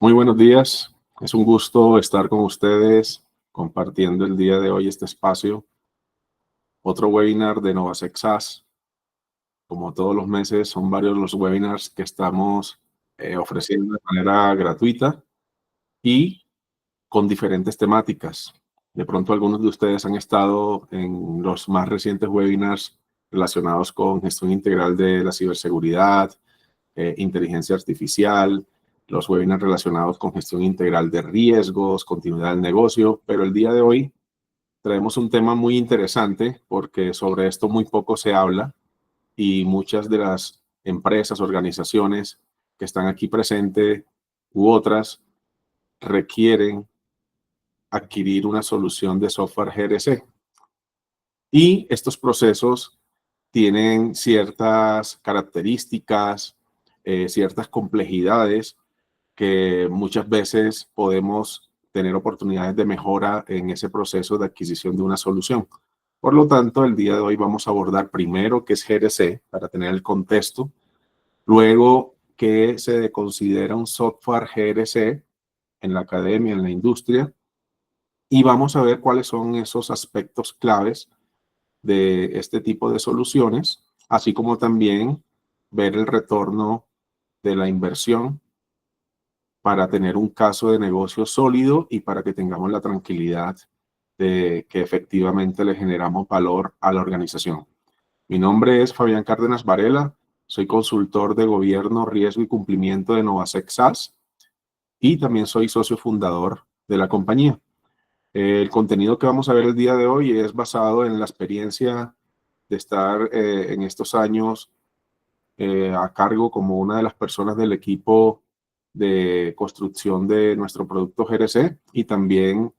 Muy buenos días. Es un gusto estar con ustedes compartiendo el día de hoy este espacio. Otro webinar de Novasec SaaS. Como todos los meses, son varios los webinars que estamos ofreciendo de manera gratuita y con diferentes temáticas. De pronto algunos de ustedes han estado en los más recientes webinars relacionados con gestión integral de la ciberseguridad, inteligencia artificial, los webinars relacionados con gestión integral de riesgos, continuidad del negocio, pero el día de hoy traemos un tema muy interesante porque sobre esto muy poco se habla y muchas de las empresas, organizaciones que están aquí presentes u otras requieren adquirir una solución de software GRC. Y estos procesos tienen ciertas características, ciertas complejidades que muchas veces podemos tener oportunidades de mejora en ese proceso de adquisición de una solución. Por lo tanto, el día de hoy vamos a abordar primero qué es GRC para tener el contexto, luego qué se considera un software GRC en la academia, en la industria, y vamos a ver cuáles son esos aspectos claves de este tipo de soluciones, así como también ver el retorno de la inversión para tener un caso de negocio sólido y para que tengamos la tranquilidad de que efectivamente le generamos valor a la organización. Mi nombre es Fabián Cárdenas Varela, soy consultor de gobierno, riesgo y cumplimiento de Novasec SaaS y también soy socio fundador de la compañía. El contenido que vamos a ver el día de hoy es basado en la experiencia de estar en estos años a cargo como una de las personas del equipo de construcción de nuestro producto GRC y también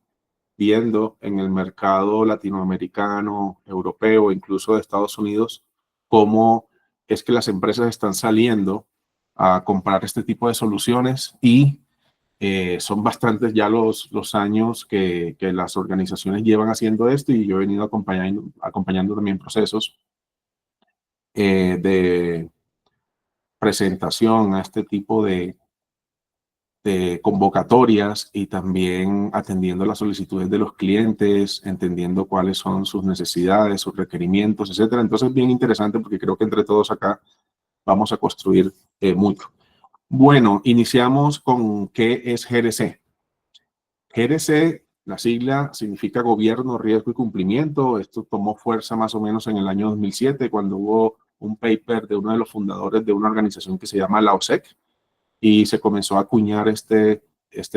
viendo en el mercado latinoamericano, europeo, incluso de Estados Unidos, cómo es que las empresas están saliendo a comprar este tipo de soluciones y son bastantes ya los años que las organizaciones llevan haciendo esto y yo he venido acompañando también procesos de presentación a este tipo de convocatorias y también atendiendo las solicitudes de los clientes, entendiendo cuáles son sus necesidades, sus requerimientos, etcétera. Entonces, es bien interesante porque creo que entre todos acá vamos a construir mucho. Bueno, iniciamos con qué es GRC. GRC, la sigla significa Gobierno, Riesgo y Cumplimiento. Esto tomó fuerza más o menos en el año 2007 cuando hubo un paper de uno de los fundadores de una organización que se llama la OSEC y se comenzó a acuñar este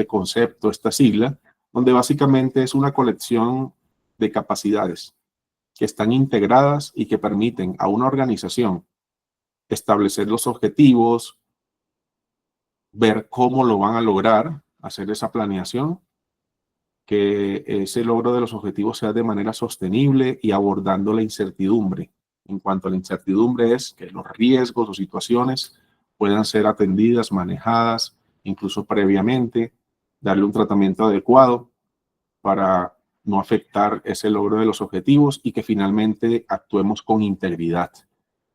concepto, esta sigla, donde básicamente es una colección de capacidades que están integradas y que permiten a una organización establecer los objetivos, ver cómo lo van a lograr, hacer esa planeación, que ese logro de los objetivos sea de manera sostenible y abordando la incertidumbre. En cuanto a la incertidumbre es que los riesgos o situaciones puedan ser atendidas, manejadas, incluso previamente, darle un tratamiento adecuado para no afectar ese logro de los objetivos y que finalmente actuemos con integridad,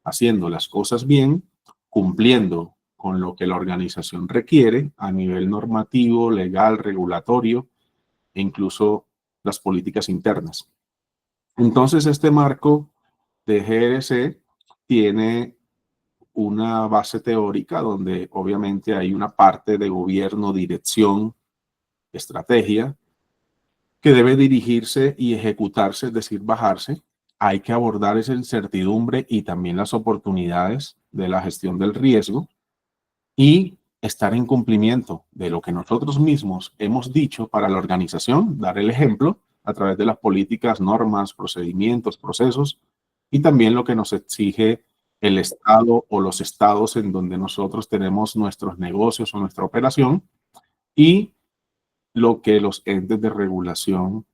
haciendo las cosas bien, cumpliendo con lo que la organización requiere a nivel normativo, legal, regulatorio, e incluso las políticas internas. Entonces, este marco de GRC tiene una base teórica donde obviamente hay una parte de gobierno, dirección, estrategia, que debe dirigirse y ejecutarse, es decir, bajarse. Hay que abordar esa incertidumbre y también las oportunidades de la gestión del riesgo y estar en cumplimiento de lo que nosotros mismos hemos dicho para la organización, dar el ejemplo a través de las políticas, normas, procedimientos, procesos y también lo que nos exige el Estado o los estados en donde nosotros tenemos nuestros negocios o nuestra operación y lo que los entes de regulación,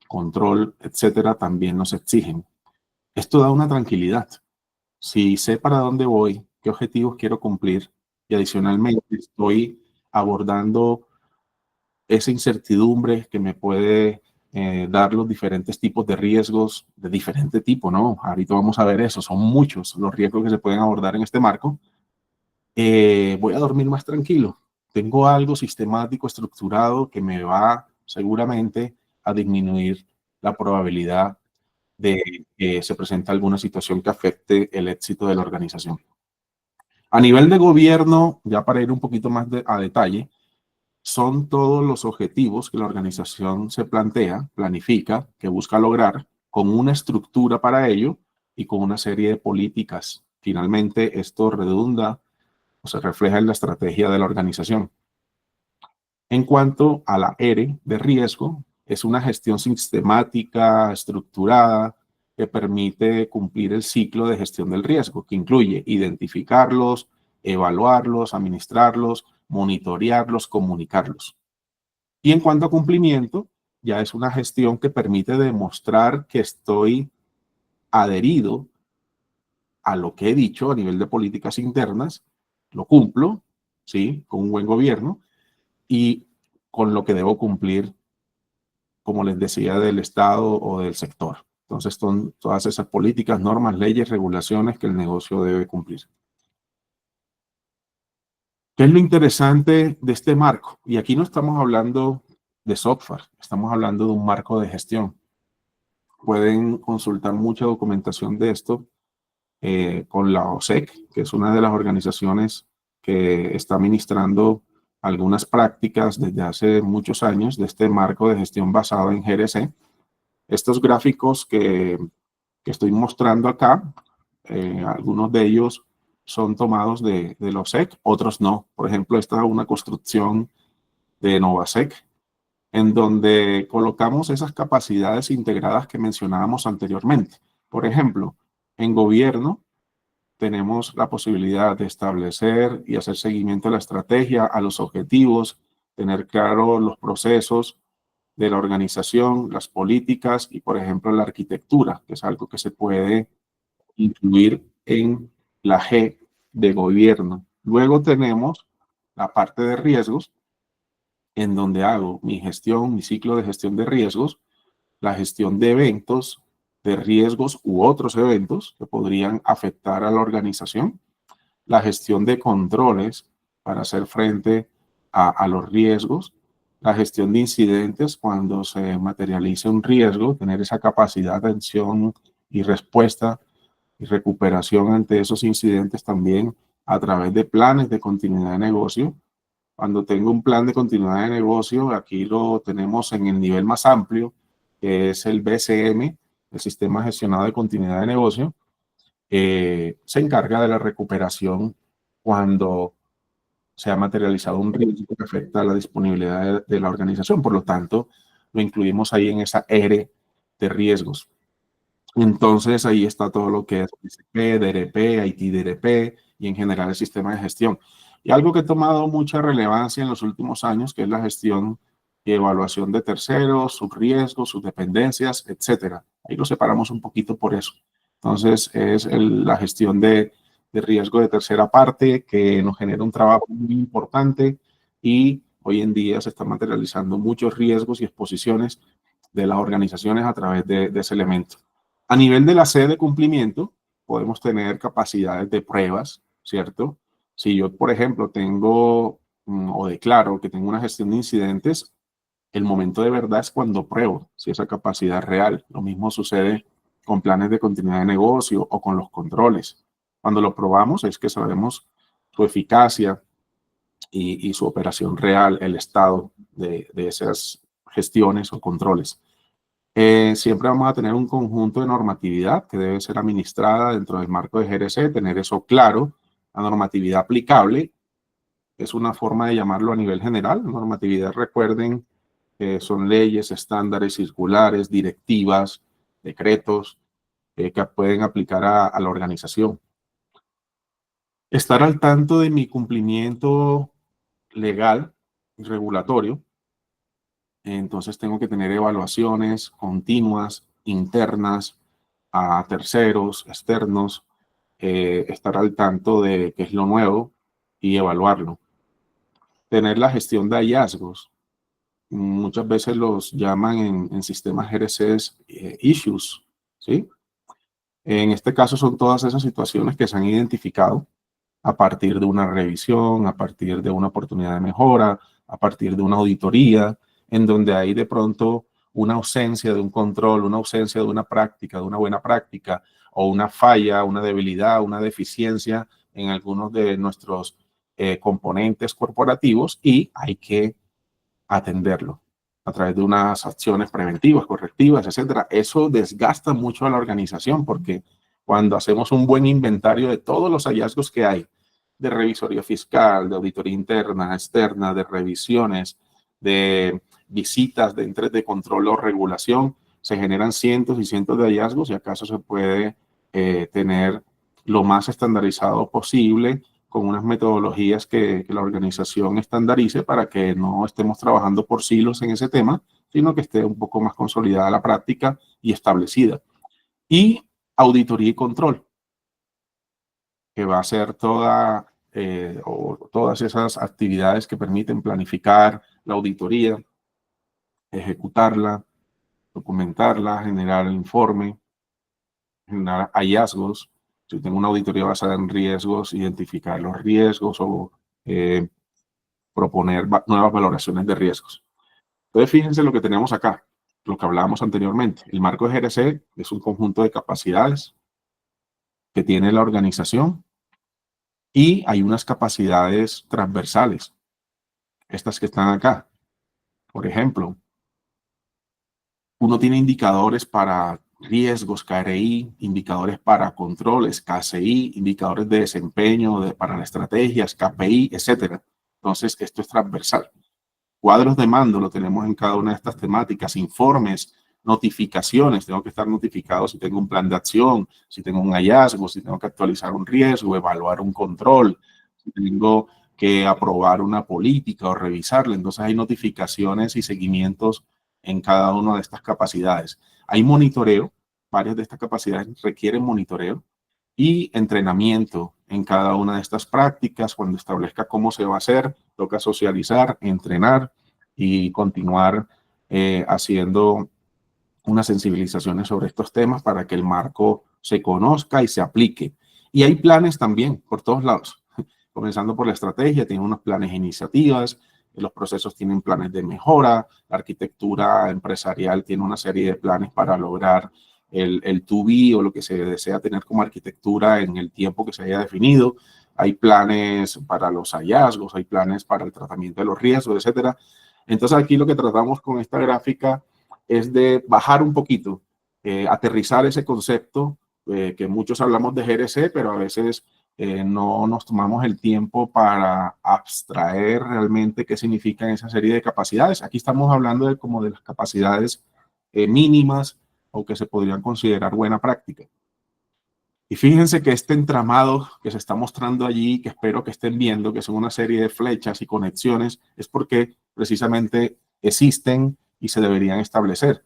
control, etcétera, también nos exigen. Esto da una tranquilidad. Si sé para dónde voy, qué objetivos quiero cumplir y adicionalmente estoy abordando esa incertidumbre que me puede dar los diferentes tipos de riesgos de diferente tipo, ¿no? Ahorita vamos a ver eso, son muchos los riesgos que se pueden abordar en este marco. Voy a dormir más tranquilo. Tengo algo sistemático, estructurado que me va seguramente a disminuir la probabilidad de que se presente alguna situación que afecte el éxito de la organización. A nivel de gobierno, ya para ir un poquito más a detalle, son todos los objetivos que la organización se plantea, planifica, que busca lograr, con una estructura para ello y con una serie de políticas. Finalmente, esto redunda o se refleja en la estrategia de la organización. En cuanto a la R de riesgo, es una gestión sistemática, estructurada, que permite cumplir el ciclo de gestión del riesgo, que incluye identificarlos, evaluarlos, administrarlos, monitorearlos, comunicarlos. Y en cuanto a cumplimiento, ya es una gestión que permite demostrar que estoy adherido a lo que he dicho a nivel de políticas internas, lo cumplo, ¿sí? Con un buen gobierno y con lo que debo cumplir, como les decía, del Estado o del sector. Entonces, son todas esas políticas, normas, leyes, regulaciones que el negocio debe cumplir. ¿Qué es lo interesante de este marco? Y aquí no estamos hablando de software, estamos hablando de un marco de gestión. Pueden consultar mucha documentación de esto con la OSEC, que es una de las organizaciones que está administrando algunas prácticas desde hace muchos años de este marco de gestión basado en GRC. Estos gráficos que estoy mostrando acá, algunos de ellos son tomados de la OSEC, otros no. Por ejemplo, esta es una construcción de Novasec, en donde colocamos esas capacidades integradas que mencionábamos anteriormente. Por ejemplo, en gobierno tenemos la posibilidad de establecer y hacer seguimiento a la estrategia, a los objetivos, tener claro los procesos de la organización, las políticas y, por ejemplo, la arquitectura, que es algo que se puede incluir en la G de gobierno. Luego tenemos la parte de riesgos, en donde hago mi gestión, mi ciclo de gestión de riesgos, la gestión de eventos, de riesgos u otros eventos que podrían afectar a la organización, la gestión de controles para hacer frente a los riesgos, la gestión de incidentes cuando se materialice un riesgo, tener esa capacidad de atención y respuesta y recuperación ante esos incidentes también a través de planes de continuidad de negocio. Cuando tengo un plan de continuidad de negocio, aquí lo tenemos en el nivel más amplio, que es el BCM, el Sistema Gestionado de Continuidad de Negocio, se encarga de la recuperación cuando se ha materializado un riesgo que afecta a la disponibilidad de la organización. Por lo tanto, lo incluimos ahí en esa R de riesgos. Entonces, ahí está todo lo que es PCP, DRP, IT DRP y en general el sistema de gestión. Y algo que ha tomado mucha relevancia en los últimos años, que es la gestión y evaluación de terceros, sus riesgos, sus dependencias, etcétera. Ahí lo separamos un poquito por eso. Entonces, es la gestión de riesgo de tercera parte que nos genera un trabajo muy importante y hoy en día se están materializando muchos riesgos y exposiciones de las organizaciones a través de ese elemento. A nivel de la sede de cumplimiento, podemos tener capacidades de pruebas, ¿cierto? Si yo, por ejemplo, tengo o declaro que tengo una gestión de incidentes, el momento de verdad es cuando pruebo si esa capacidad es real. Lo mismo sucede con planes de continuidad de negocio o con los controles. Cuando lo probamos es que sabemos su eficacia y su operación real, el estado de esas gestiones o controles. Siempre vamos a tener un conjunto de normatividad que debe ser administrada dentro del marco de GRC, tener eso claro. La normatividad aplicable es una forma de llamarlo a nivel general. Normatividad, recuerden, son leyes, estándares, circulares, directivas, decretos que pueden aplicar a la organización. Estar al tanto de mi cumplimiento legal y regulatorio. Entonces tengo que tener evaluaciones continuas, internas, a terceros, externos, estar al tanto de qué es lo nuevo y evaluarlo. Tener la gestión de hallazgos. Muchas veces los llaman en sistemas GRC issues, ¿sí? En este caso son todas esas situaciones que se han identificado a partir de una revisión, a partir de una oportunidad de mejora, a partir de una auditoría, en donde hay de pronto una ausencia de un control, una ausencia de una práctica, de una buena práctica, o una falla, una debilidad, una deficiencia en algunos de nuestros componentes corporativos y hay que atenderlo a través de unas acciones preventivas, correctivas, etcétera. Eso desgasta mucho a la organización porque cuando hacemos un buen inventario de todos los hallazgos que hay, de revisoría fiscal, de auditoría interna, externa, de revisiones, de visitas de entes de control o regulación, se generan cientos y cientos de hallazgos y acaso se puede tener lo más estandarizado posible con unas metodologías que la organización estandarice para que no estemos trabajando por silos en ese tema, sino que esté un poco más consolidada la práctica y establecida. Y auditoría y control, que va a ser todas esas actividades que permiten planificar la auditoría, ejecutarla, documentarla, generar el informe, generar hallazgos. Si tengo una auditoría basada en riesgos, identificar los riesgos o proponer nuevas valoraciones de riesgos. Entonces, fíjense lo que tenemos acá, lo que hablábamos anteriormente. El marco de GRC es un conjunto de capacidades que tiene la organización y hay unas capacidades transversales, estas que están acá. Por ejemplo, uno tiene indicadores para riesgos, KRI, indicadores para controles, KCI, indicadores de desempeño para las estrategias, KPI, etc. Entonces, esto es transversal. Cuadros de mando lo tenemos en cada una de estas temáticas, informes, notificaciones, tengo que estar notificado si tengo un plan de acción, si tengo un hallazgo, si tengo que actualizar un riesgo, evaluar un control, si tengo que aprobar una política o revisarla. Entonces hay notificaciones y seguimientos en cada una de estas capacidades. Hay monitoreo, varias de estas capacidades requieren monitoreo y entrenamiento en cada una de estas prácticas. Cuando establezca cómo se va a hacer, toca socializar, entrenar y continuar haciendo unas sensibilizaciones sobre estos temas para que el marco se conozca y se aplique. Y hay planes también por todos lados, comenzando por la estrategia, tiene unos planes e iniciativas, los procesos tienen planes de mejora, la arquitectura empresarial tiene una serie de planes para lograr el to-be o lo que se desea tener como arquitectura en el tiempo que se haya definido. Hay planes para los hallazgos, hay planes para el tratamiento de los riesgos, etcétera. Entonces aquí lo que tratamos con esta gráfica es de bajar un poquito, aterrizar ese concepto que muchos hablamos de GRC, pero a veces no nos tomamos el tiempo para abstraer realmente qué significan esa serie de capacidades. Aquí estamos hablando de como de las capacidades mínimas o que se podrían considerar buena práctica. Y fíjense que este entramado que se está mostrando allí, que espero que estén viendo, que son una serie de flechas y conexiones, es porque precisamente existen y se deberían establecer.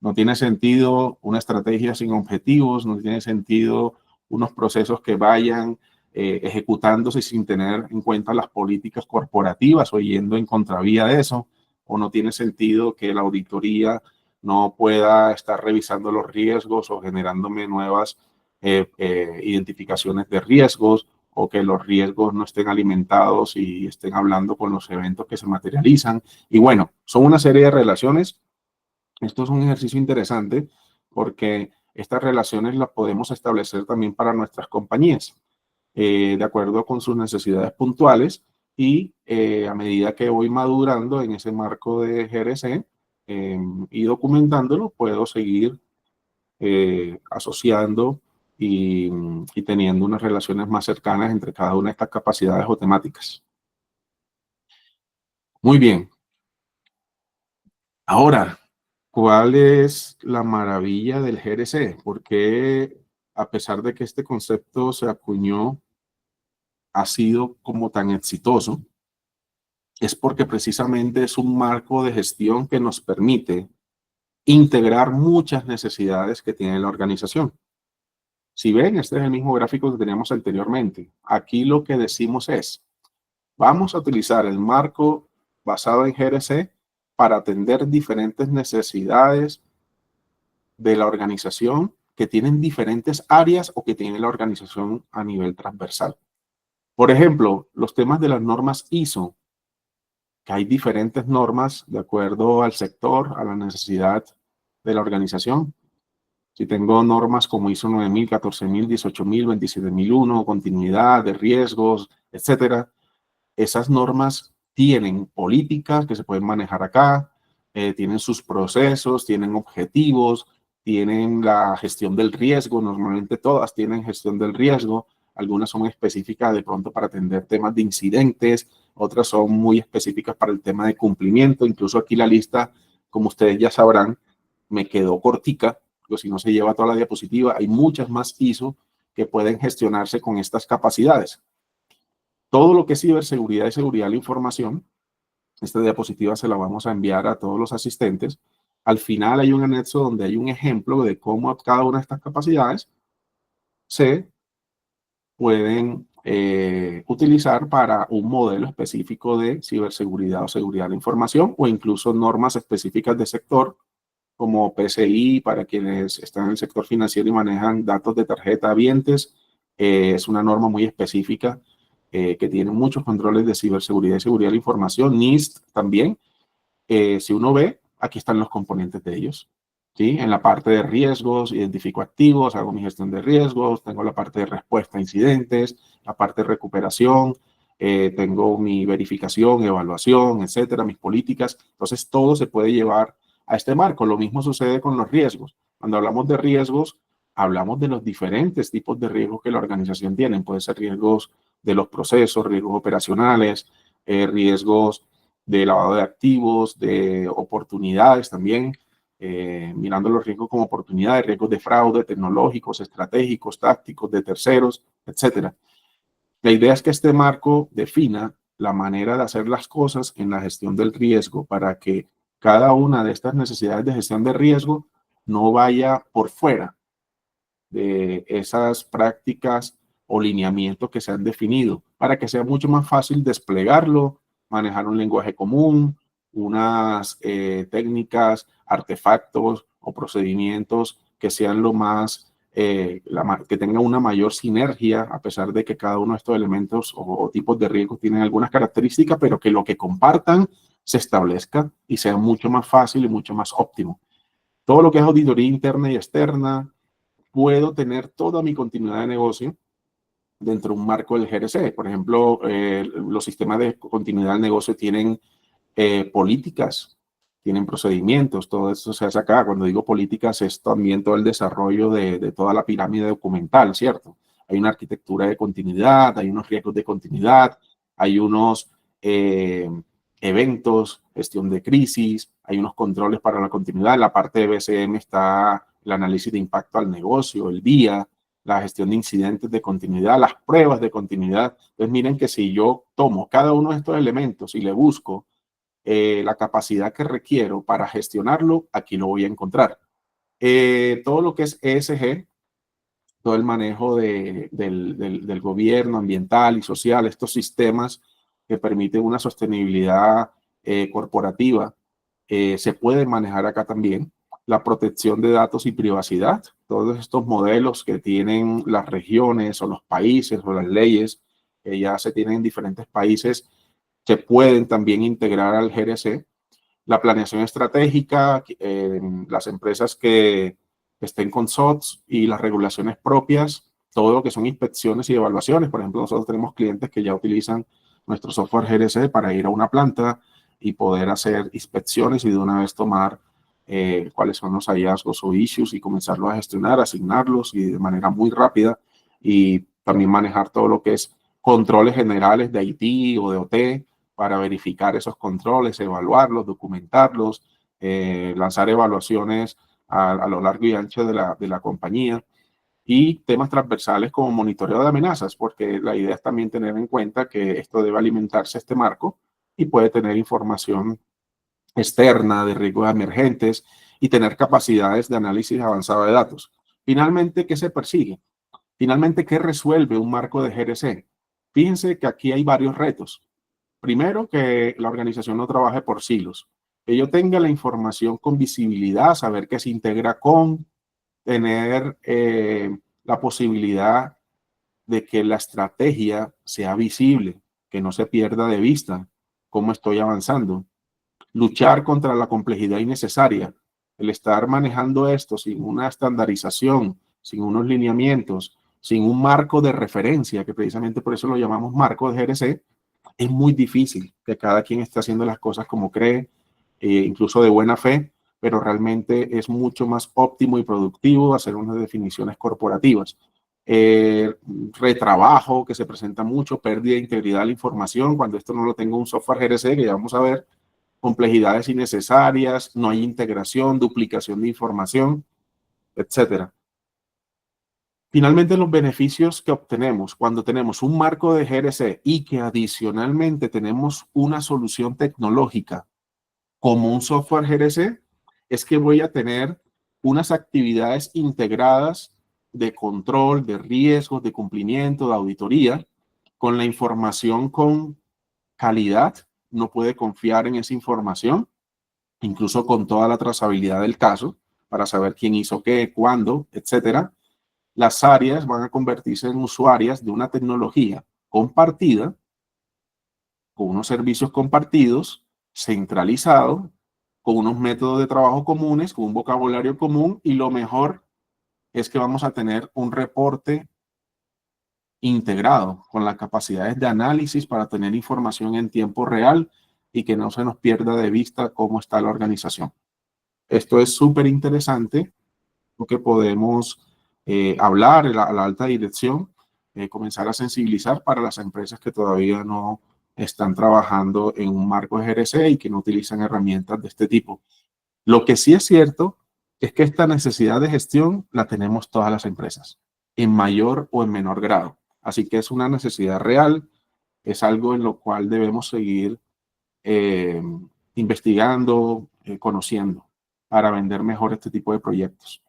No tiene sentido una estrategia sin objetivos, no tiene sentido unos procesos que vayan ejecutándose sin tener en cuenta las políticas corporativas o yendo en contravía de eso, o no tiene sentido que la auditoría no pueda estar revisando los riesgos o generándome nuevas identificaciones de riesgos o que los riesgos no estén alimentados y estén hablando con los eventos que se materializan. Y bueno, son una serie de relaciones. Esto es un ejercicio interesante porque estas relaciones las podemos establecer también para nuestras compañías, de acuerdo con sus necesidades puntuales y a medida que voy madurando en ese marco de GRC, y documentándolo, puedo seguir asociando y teniendo unas relaciones más cercanas entre cada una de estas capacidades o temáticas. Muy bien. Ahora, ¿cuál es la maravilla del GRC? Porque a pesar de que este concepto se acuñó, ha sido como tan exitoso, es porque precisamente es un marco de gestión que nos permite integrar muchas necesidades que tiene la organización. Si ven, este es el mismo gráfico que teníamos anteriormente. Aquí lo que decimos es, vamos a utilizar el marco basado en GRC para atender diferentes necesidades de la organización que tienen diferentes áreas o que tiene la organización a nivel transversal. Por ejemplo, los temas de las normas ISO, que hay diferentes normas de acuerdo al sector, a la necesidad de la organización. Si tengo normas como ISO 9000, 14000, 18000, 27001, continuidad de riesgos, etcétera, esas normas tienen políticas que se pueden manejar acá, tienen sus procesos, tienen objetivos, tienen la gestión del riesgo, normalmente todas tienen gestión del riesgo, algunas son específicas de pronto para atender temas de incidentes, otras son muy específicas para el tema de cumplimiento, incluso aquí la lista, como ustedes ya sabrán, me quedó cortica, pero si no se lleva toda la diapositiva, hay muchas más ISO que pueden gestionarse con estas capacidades. Todo lo que es ciberseguridad y seguridad de la información, esta diapositiva se la vamos a enviar a todos los asistentes. Al final hay un anexo donde hay un ejemplo de cómo cada una de estas capacidades se pueden utilizar para un modelo específico de ciberseguridad o seguridad de la información o incluso normas específicas de sector como PCI para quienes están en el sector financiero y manejan datos de tarjeta habientes. Es una norma muy específica que tiene muchos controles de ciberseguridad y seguridad de la información. NIST también. Si uno ve, aquí están los componentes de ellos. ¿Sí? En la parte de riesgos, identifico activos, hago mi gestión de riesgos, tengo la parte de respuesta a incidentes, la parte de recuperación, tengo mi verificación, evaluación, etcétera, mis políticas. Entonces, todo se puede llevar a este marco. Lo mismo sucede con los riesgos. Cuando hablamos de riesgos, hablamos de los diferentes tipos de riesgos que la organización tiene. Pueden ser riesgos de los procesos, riesgos operacionales, riesgos de lavado de activos, de oportunidades también, mirando los riesgos como oportunidades, riesgos de fraude, tecnológicos, estratégicos, tácticos, de terceros, etcétera. La idea es que este marco defina la manera de hacer las cosas en la gestión del riesgo para que cada una de estas necesidades de gestión de riesgo no vaya por fuera de esas prácticas o lineamientos que se han definido, para que sea mucho más fácil desplegarlo, manejar un lenguaje común, unas técnicas, artefactos o procedimientos que sean lo más, que tengan una mayor sinergia, a pesar de que cada uno de estos elementos o tipos de riesgos tienen algunas características, pero que lo que compartan se establezca y sea mucho más fácil y mucho más óptimo. Todo lo que es auditoría interna y externa, puedo tener toda mi continuidad de negocio dentro de un marco del GRC. Por ejemplo, los sistemas de continuidad del negocio tienen políticas, tienen procedimientos, todo esto se hace acá. Cuando digo políticas es también todo el desarrollo de toda la pirámide documental, ¿cierto? Hay una arquitectura de continuidad, hay unos riesgos de continuidad, hay unos eventos, gestión de crisis, hay unos controles para la continuidad. En la parte de BCM está el análisis de impacto al negocio, el día, la gestión de incidentes de continuidad, las pruebas de continuidad. Entonces miren que si yo tomo cada uno de estos elementos y le busco la capacidad que requiero para gestionarlo, aquí lo voy a encontrar. Todo lo que es ESG, todo el manejo del gobierno ambiental y social, estos sistemas que permiten una sostenibilidad corporativa, se pueden manejar acá también. La protección de datos y privacidad, todos estos modelos que tienen las regiones o los países o las leyes que ya se tienen en diferentes países, se pueden también integrar al GRC. La planeación estratégica, las empresas que estén con SOX y las regulaciones propias, todo lo que son inspecciones y evaluaciones. Por ejemplo, nosotros tenemos clientes que ya utilizan nuestro software GRC para ir a una planta y poder hacer inspecciones y de una vez tomar cuáles son los hallazgos o issues y comenzarlos a gestionar, asignarlos y de manera muy rápida, y también manejar todo lo que es controles generales de IT o de OT para verificar esos controles, evaluarlos, documentarlos, lanzar evaluaciones a lo largo y ancho de la compañía, y temas transversales como monitoreo de amenazas, porque la idea es también tener en cuenta que esto debe alimentarse este marco y puede tener información externa de riesgos emergentes y tener capacidades de análisis avanzado de datos. Finalmente, ¿qué se persigue? Finalmente, ¿qué resuelve un marco de GRC? Fíjense que aquí hay varios retos. Primero, que la organización no trabaje por silos, que yo tenga la información con visibilidad, saber que se integra con, tener la posibilidad de que la estrategia sea visible, que no se pierda de vista cómo estoy avanzando. Luchar contra la complejidad innecesaria. El estar manejando esto sin una estandarización, sin unos lineamientos, sin un marco de referencia, que precisamente por eso lo llamamos marco de GRC, es muy difícil que cada quien esté haciendo las cosas como cree, incluso de buena fe, pero realmente es mucho más óptimo y productivo hacer unas definiciones corporativas. Retrabajo que se presenta mucho, pérdida de integridad de la información, cuando esto no lo tengo un software GRC, que ya vamos a ver, complejidades innecesarias, no hay integración, duplicación de información, etcétera. Finalmente, los beneficios que obtenemos cuando tenemos un marco de GRC y que adicionalmente tenemos una solución tecnológica como un software GRC, es que voy a tener unas actividades integradas de control, de riesgos, de cumplimiento, de auditoría, con la información con calidad. No puede confiar en esa información, incluso con toda la trazabilidad del caso, para saber quién hizo qué, cuándo, etcétera. Las áreas van a convertirse en usuarias de una tecnología compartida, con unos servicios compartidos, centralizado, con unos métodos de trabajo comunes, con un vocabulario común, y lo mejor es que vamos a tener un reporte integrado con las capacidades de análisis para tener información en tiempo real y que no se nos pierda de vista cómo está la organización. Esto es súper interesante porque podemos hablar a la alta dirección, comenzar a sensibilizar para las empresas que todavía no están trabajando en un marco de GRC y que no utilizan herramientas de este tipo. Lo que sí es cierto es que esta necesidad de gestión la tenemos todas las empresas, en mayor o en menor grado. Así que es una necesidad real, es algo en lo cual debemos seguir eh, investigando, conociendo, para vender mejor este tipo de proyectos.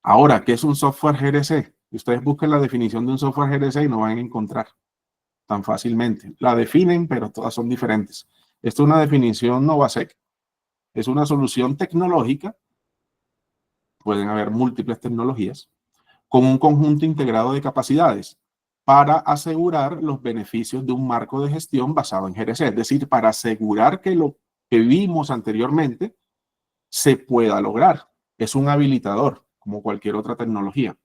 Ahora, ¿qué es un software GRC? Ustedes busquen la definición de un software GRC y no van a encontrar tan fácilmente. La definen, pero todas son diferentes. Esto es una definición Novasec. Es una solución tecnológica, pueden haber múltiples tecnologías, con un conjunto integrado de capacidades para asegurar los beneficios de un marco de gestión basado en GRC. Es decir, para asegurar que lo que vimos anteriormente se pueda lograr. Es un habilitador, como cualquier otra tecnología.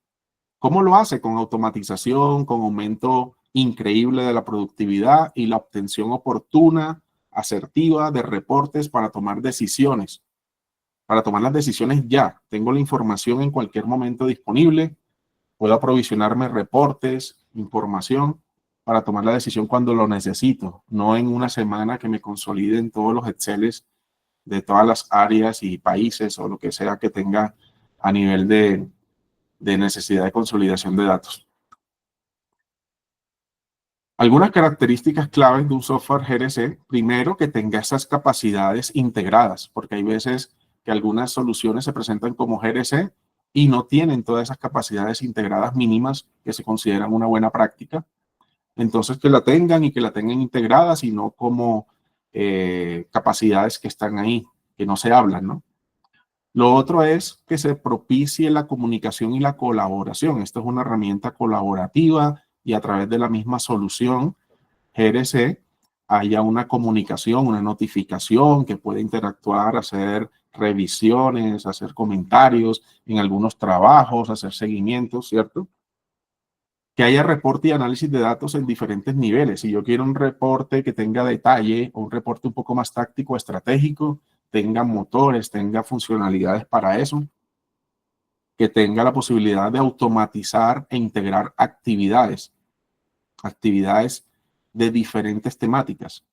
¿Cómo lo hace? Con automatización, con aumento increíble de la productividad y la obtención oportuna, asertiva de reportes para tomar decisiones. Para tomar las decisiones ya. Tengo la información en cualquier momento disponible. Puedo aprovisionarme reportes, información para tomar la decisión cuando lo necesito. No en una semana que me consoliden todos los Exceles de todas las áreas y países o lo que sea que tenga a nivel de necesidad de consolidación de datos. Algunas características claves de un software GRC, primero que tenga esas capacidades integradas, porque hay veces que algunas soluciones se presentan como GRC y no tienen todas esas capacidades integradas mínimas que se consideran una buena práctica. Entonces, que la tengan y que la tengan integradas y no como capacidades que están ahí, que no se hablan, ¿no? Lo otro es que se propicie la comunicación y la colaboración. Esto es una herramienta colaborativa y a través de la misma solución GRC haya una comunicación, una notificación que puede interactuar, hacer revisiones, hacer comentarios en algunos trabajos, hacer seguimientos, ¿cierto? Que haya reporte y análisis de datos en diferentes niveles. Si yo quiero un reporte que tenga detalle o un reporte un poco más táctico, estratégico, tenga motores, tenga funcionalidades para eso, que tenga la posibilidad de automatizar e integrar actividades de diferentes temáticas,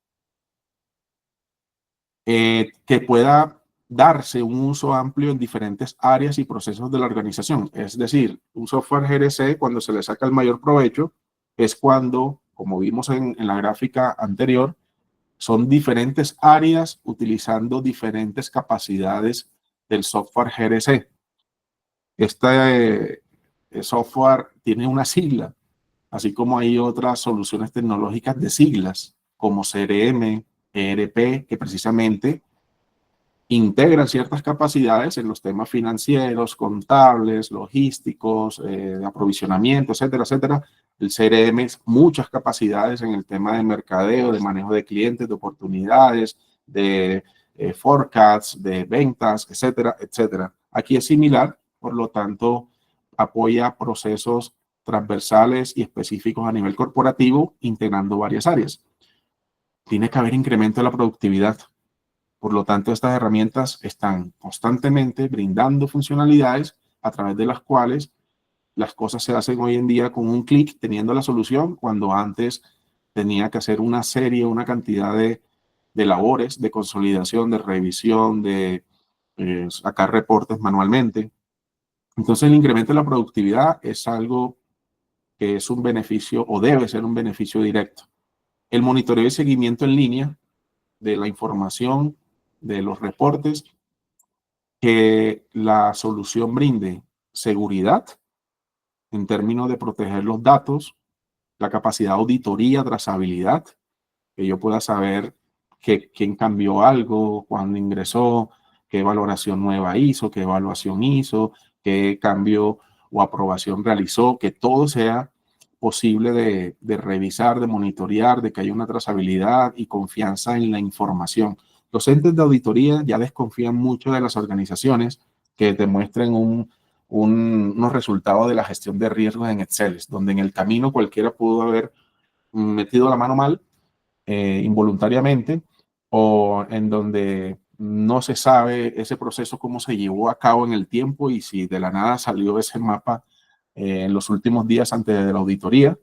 que pueda darse un uso amplio en diferentes áreas y procesos de la organización. Es decir, un software GRC, cuando se le saca el mayor provecho, es cuando, como vimos en la gráfica anterior, son diferentes áreas utilizando diferentes capacidades del software GRC. Este software tiene una sigla, así como hay otras soluciones tecnológicas de siglas, como CRM, ERP, que precisamente integran ciertas capacidades en los temas financieros, contables, logísticos, de aprovisionamiento, etcétera, etcétera. El CRM es muchas capacidades en el tema de mercadeo, de manejo de clientes, de oportunidades, de forecasts, de ventas, etcétera, etcétera. Aquí es similar, por lo tanto, apoya procesos transversales y específicos a nivel corporativo, integrando varias áreas. Tiene que haber incremento de la productividad. Por lo tanto, estas herramientas están constantemente brindando funcionalidades a través de las cuales las cosas se hacen hoy en día con un clic, teniendo la solución, cuando antes tenía que hacer una serie, una cantidad de labores, de consolidación, de revisión, de sacar reportes manualmente. Entonces, el incremento de la productividad es algo que es un beneficio o debe ser un beneficio directo. El monitoreo y seguimiento en línea de la información, de los reportes, que la solución brinde seguridad en términos de proteger los datos, la capacidad de auditoría, trazabilidad, que yo pueda saber quién cambió algo, cuándo ingresó, qué valoración nueva hizo, qué evaluación hizo, qué cambio o aprobación realizó, que todo sea posible de revisar, de monitorear, de que haya una trazabilidad y confianza en la información. Los entes de auditoría ya desconfían mucho de las organizaciones que demuestren unos resultados de la gestión de riesgos en Excel, donde en el camino cualquiera pudo haber metido la mano mal involuntariamente, o en donde no se sabe ese proceso cómo se llevó a cabo en el tiempo y si de la nada salió ese mapa en los últimos días antes de la auditoría.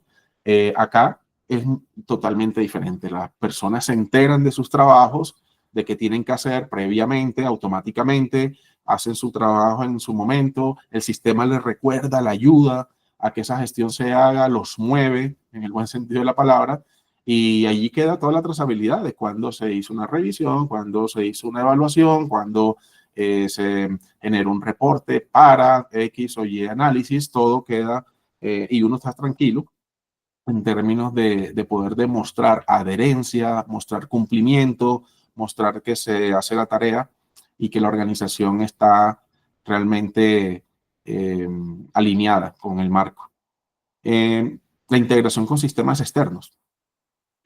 Acá es totalmente diferente. Las personas se enteran de sus trabajos, de qué tienen que hacer previamente, automáticamente, hacen su trabajo en su momento, el sistema les recuerda, le ayuda a que esa gestión se haga, los mueve en el buen sentido de la palabra, y allí queda toda la trazabilidad de cuándo se hizo una revisión, cuándo se hizo una evaluación, cuándo se generó un reporte para X o Y análisis, todo queda y uno está tranquilo en términos de poder demostrar adherencia, mostrar cumplimiento, mostrar que se hace la tarea y que la organización está realmente alineada con el marco. La integración con sistemas externos.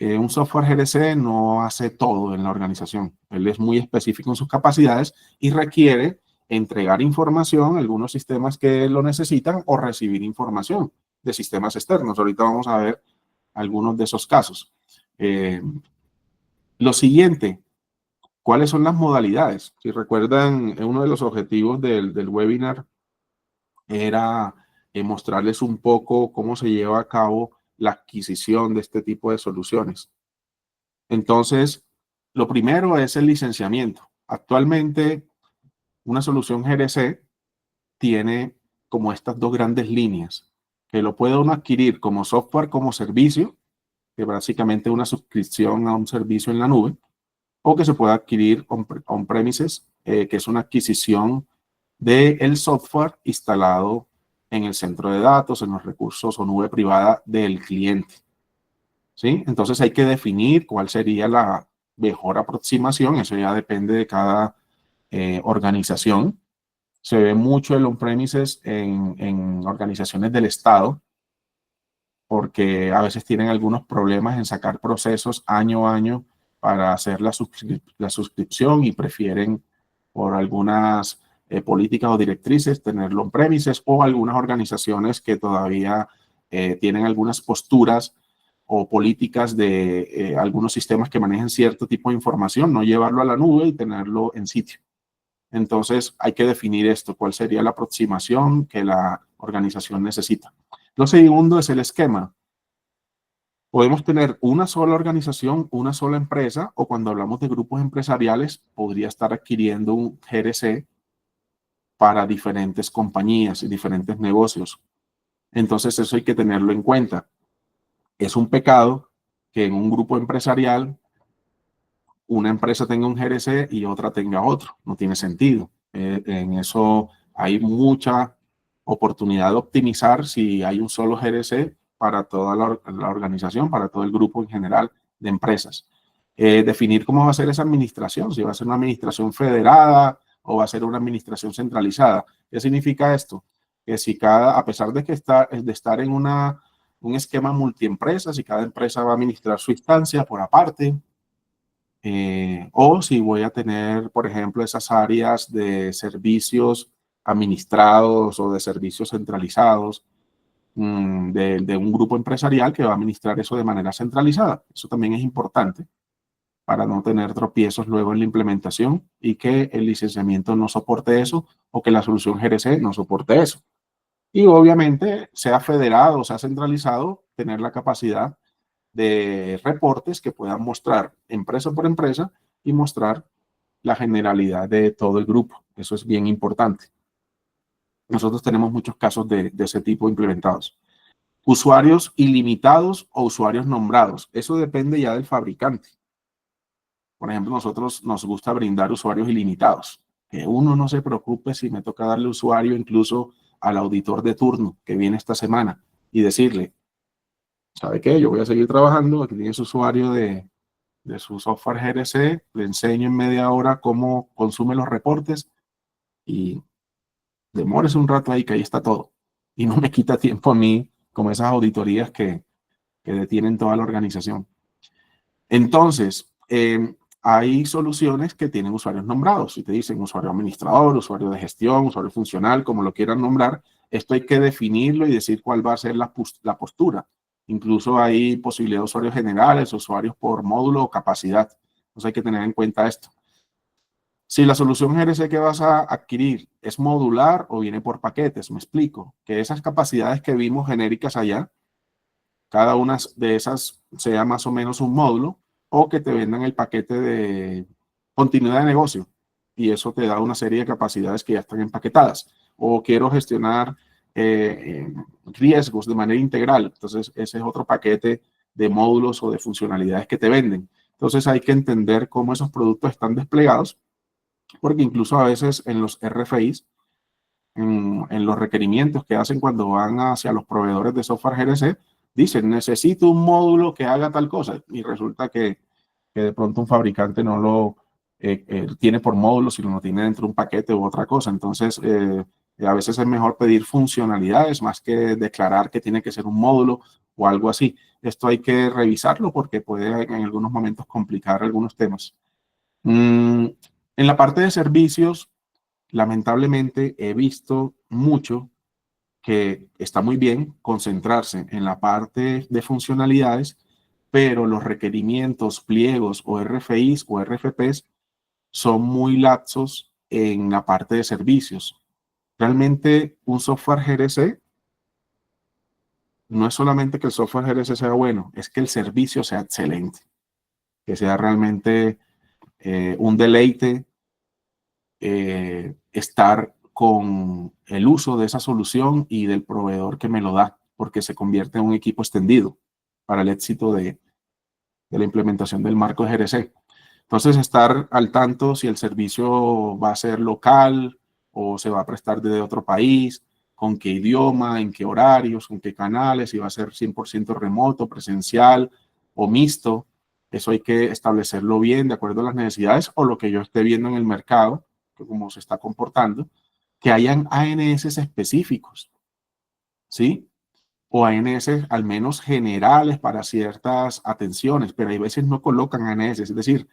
Un software GRC no hace todo en la organización. Él es muy específico en sus capacidades y requiere entregar información a algunos sistemas que lo necesitan o recibir información de sistemas externos. Ahorita vamos a ver algunos de esos casos. Lo siguiente, ¿cuáles son las modalidades? Si recuerdan, uno de los objetivos del webinar era mostrarles un poco cómo se lleva a cabo la adquisición de este tipo de soluciones. Entonces, lo primero es el licenciamiento. Actualmente, una solución GRC tiene como estas dos grandes líneas, que lo puede uno adquirir como software, como servicio, que básicamente es una suscripción a un servicio en la nube, o que se puede adquirir on-premises, que es una adquisición del software instalado en el centro de datos, en los recursos o nube privada del cliente. ¿Sí? Entonces hay que definir cuál sería la mejor aproximación, eso ya depende de cada organización. Se ve mucho el on-premises en organizaciones del Estado, porque a veces tienen algunos problemas en sacar procesos año a año para hacer la suscripción y prefieren por algunas políticas o directrices tenerlo on-premises, o algunas organizaciones que todavía tienen algunas posturas o políticas de algunos sistemas que manejen cierto tipo de información, no llevarlo a la nube y tenerlo en sitio. Entonces hay que definir esto, cuál sería la aproximación que la organización necesita. Lo segundo es el esquema. Podemos tener una sola organización, una sola empresa, o cuando hablamos de grupos empresariales, podría estar adquiriendo un GRC para diferentes compañías y diferentes negocios. Entonces eso hay que tenerlo en cuenta. Es un pecado que en un grupo empresarial una empresa tenga un GRC y otra tenga otro. No tiene sentido. En eso hay mucha oportunidad de optimizar si hay un solo GRC para toda la organización, para todo el grupo en general de empresas. Definir cómo va a ser esa administración, si va a ser una administración federada o va a ser una administración centralizada. ¿Qué significa esto? Que si a pesar de estar en un esquema multiempresas y cada empresa va a administrar su instancia por aparte, o si voy a tener, por ejemplo, esas áreas de servicios administrados o de servicios centralizados de un grupo empresarial que va a administrar eso de manera centralizada. Eso también es importante para no tener tropiezos luego en la implementación y que el licenciamiento no soporte eso o que la solución GRC no soporte eso. Y obviamente, sea federado o sea centralizado, tener la capacidad de reportes que puedan mostrar empresa por empresa y mostrar la generalidad de todo el grupo. Eso es bien importante. Nosotros tenemos muchos casos de ese tipo implementados. Usuarios ilimitados o usuarios nombrados. Eso depende ya del fabricante. Por ejemplo, nosotros nos gusta brindar usuarios ilimitados. Que uno no se preocupe si me toca darle usuario incluso al auditor de turno que viene esta semana y decirle, ¿sabe qué? Yo voy a seguir trabajando, aquí tiene su usuario de su software GRC, le enseño en media hora cómo consume los reportes y demórese un rato ahí que ahí está todo. Y no me quita tiempo a mí como esas auditorías que detienen toda la organización. Entonces, hay soluciones que tienen usuarios nombrados. Si te dicen usuario administrador, usuario de gestión, usuario funcional, como lo quieran nombrar, esto hay que definirlo y decir cuál va a ser la postura. Incluso hay posibilidad de usuarios generales, usuarios por módulo o capacidad. Entonces hay que tener en cuenta esto. Si la solución GRC que vas a adquirir es modular o viene por paquetes, me explico, que esas capacidades que vimos genéricas allá, cada una de esas sea más o menos un módulo, o que te vendan el paquete de continuidad de negocio y eso te da una serie de capacidades que ya están empaquetadas. O quiero gestionar riesgos de manera integral, entonces ese es otro paquete de módulos o de funcionalidades que te venden. Entonces hay que entender cómo esos productos están desplegados, porque incluso a veces en los RFIs, en los requerimientos que hacen cuando van hacia los proveedores de software GRC, dicen, necesito un módulo que haga tal cosa, y resulta que de pronto un fabricante no lo tiene por módulo, sino lo tiene dentro de un paquete u otra cosa. Entonces, a veces es mejor pedir funcionalidades más que declarar que tiene que ser un módulo o algo así. Esto hay que revisarlo porque puede en algunos momentos complicar algunos temas. En la parte de servicios, lamentablemente he visto mucho que está muy bien concentrarse en la parte de funcionalidades, pero los requerimientos, pliegos o RFIs o RFPs son muy laxos en la parte de servicios. Realmente un software GRC no es solamente que el software GRC sea bueno, es que el servicio sea excelente, que sea realmente un deleite estar con el uso de esa solución y del proveedor que me lo da, porque se convierte en un equipo extendido para el éxito de la implementación del marco de GRC. Entonces, estar al tanto si el servicio va a ser local o se va a prestar desde otro país, con qué idioma, en qué horarios, con qué canales, si va a ser 100% remoto, presencial o mixto. Eso hay que establecerlo bien de acuerdo a las necesidades o lo que yo esté viendo en el mercado, que cómo se está comportando, que hayan ANS específicos, ¿sí? O ANS al menos generales para ciertas atenciones, pero hay veces no colocan ANS, es decir,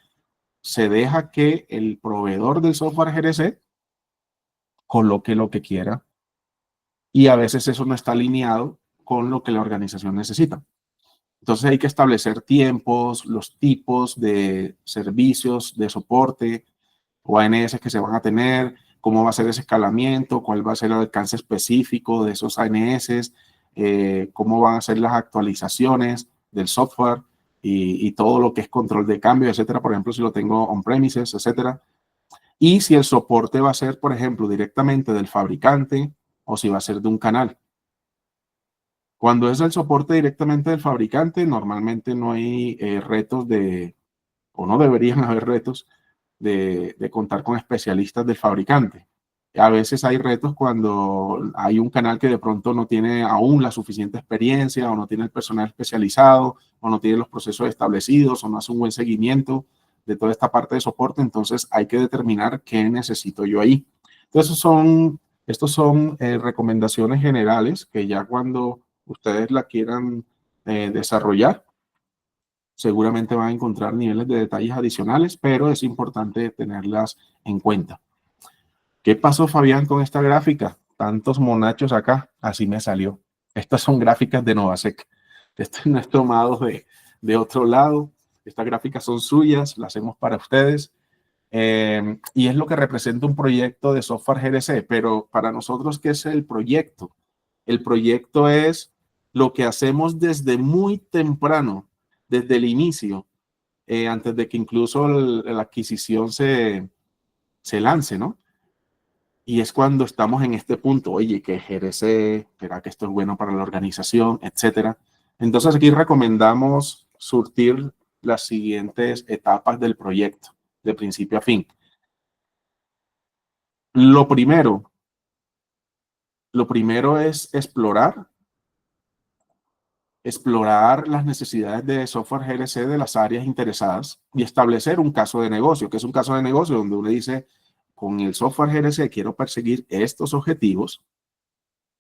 se deja que el proveedor del software GRC coloque lo que quiera y a veces eso no está alineado con lo que la organización necesita. Entonces hay que establecer tiempos, los tipos de servicios de soporte o ANS que se van a tener, cómo va a ser ese escalamiento, cuál va a ser el alcance específico de esos ANS, cómo van a ser las actualizaciones del software y todo lo que es control de cambio, etcétera. Por ejemplo, si lo tengo on-premises, etcétera. Y si el soporte va a ser, por ejemplo, directamente del fabricante o si va a ser de un canal. Cuando es el soporte directamente del fabricante, normalmente no hay retos o no deberían haber retos de contar con especialistas del fabricante. A veces hay retos cuando hay un canal que de pronto no tiene aún la suficiente experiencia o no tiene el personal especializado o no tiene los procesos establecidos o no hace un buen seguimiento de toda esta parte de soporte. Entonces hay que determinar qué necesito yo ahí. Entonces estos son recomendaciones generales que ya cuando ustedes la quieran desarrollar, seguramente van a encontrar niveles de detalles adicionales, pero es importante tenerlas en cuenta. ¿Qué pasó, Fabián, con esta gráfica? Tantos monachos acá, así me salió. Estas son gráficas de Novasec. Esto no es tomado de otro lado. Estas gráficas son suyas, las hacemos para ustedes. Y es lo que representa un proyecto de software GRC, pero para nosotros, ¿qué es el proyecto? El proyecto es lo que hacemos desde muy temprano, desde el inicio, antes de que incluso la adquisición se lance, ¿no? Y es cuando estamos en este punto, oye, ¿qué es GRC? ¿Será que esto es bueno para la organización? Etcétera. Entonces aquí recomendamos surtir las siguientes etapas del proyecto, de principio a fin. Lo primero es explorar las necesidades de software GRC de las áreas interesadas y establecer un caso de negocio, que es un caso de negocio donde uno dice, con el software GRC quiero perseguir estos objetivos,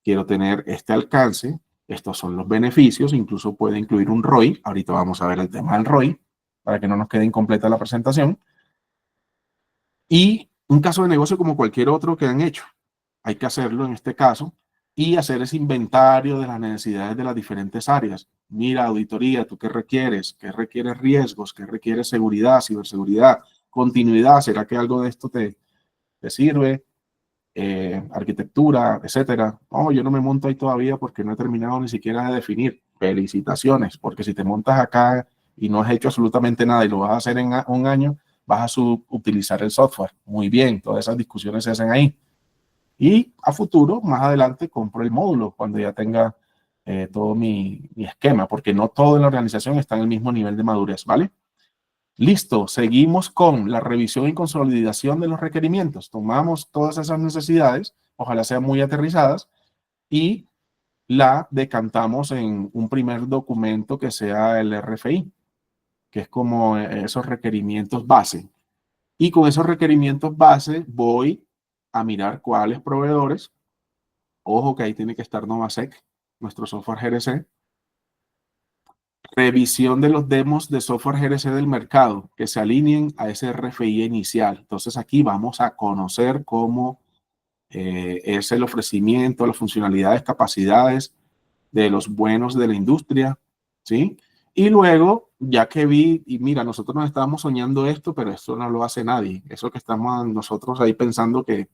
quiero tener este alcance, estos son los beneficios, incluso puede incluir un ROI, ahorita vamos a ver el tema del ROI, para que no nos quede incompleta la presentación, y un caso de negocio como cualquier otro que han hecho. Hay que hacerlo en este caso y hacer ese inventario de las necesidades de las diferentes áreas. Mira, auditoría, ¿tú qué requieres? ¿Qué requieres riesgos? ¿Qué requieres seguridad, ciberseguridad, continuidad? ¿Será que algo de esto te sirve? Arquitectura, etcétera. No, yo no me monto ahí todavía porque no he terminado ni siquiera de definir. Felicitaciones, porque si te montas acá y no has hecho absolutamente nada y lo vas a hacer en un año, vas a subutilizar el software. Muy bien, todas esas discusiones se hacen ahí. Y a futuro, más adelante, compro el módulo cuando ya tenga todo mi esquema, porque no todo en la organización está en el mismo nivel de madurez, ¿vale? Listo, seguimos con la revisión y consolidación de los requerimientos. Tomamos todas esas necesidades, ojalá sean muy aterrizadas, y la decantamos en un primer documento que sea el RFI, que es como esos requerimientos base. Y con esos requerimientos base voy a mirar cuáles proveedores. Ojo que ahí tiene que estar Novasec, nuestro software GRC. Revisión de los demos de software GRC del mercado que se alineen a ese RFI inicial. Entonces aquí vamos a conocer cómo es el ofrecimiento, las funcionalidades, capacidades de los buenos de la industria, ¿sí? Y luego, ya que vi, y mira, nosotros nos estábamos soñando esto, pero esto no lo hace nadie. Eso que estamos nosotros ahí pensando que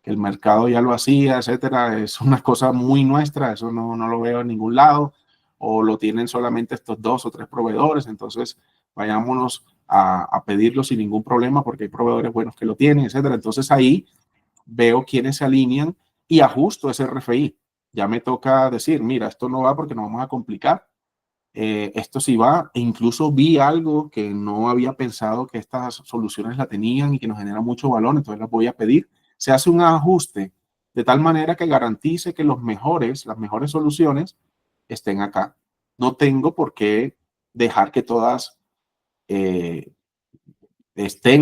el mercado ya lo hacía, etcétera, es una cosa muy nuestra, eso no lo veo en ningún lado, o lo tienen solamente estos 2 o 3 proveedores, entonces vayámonos a pedirlo sin ningún problema porque hay proveedores buenos que lo tienen, etcétera. Entonces ahí veo quiénes se alinean y ajusto ese RFI. Ya me toca decir, mira, esto no va porque nos vamos a complicar, esto sí va, e incluso vi algo que no había pensado que estas soluciones la tenían y que nos genera mucho valor, entonces las voy a pedir. Se hace un ajuste de tal manera que garantice que las mejores soluciones estén acá. No tengo por qué dejar que todas estén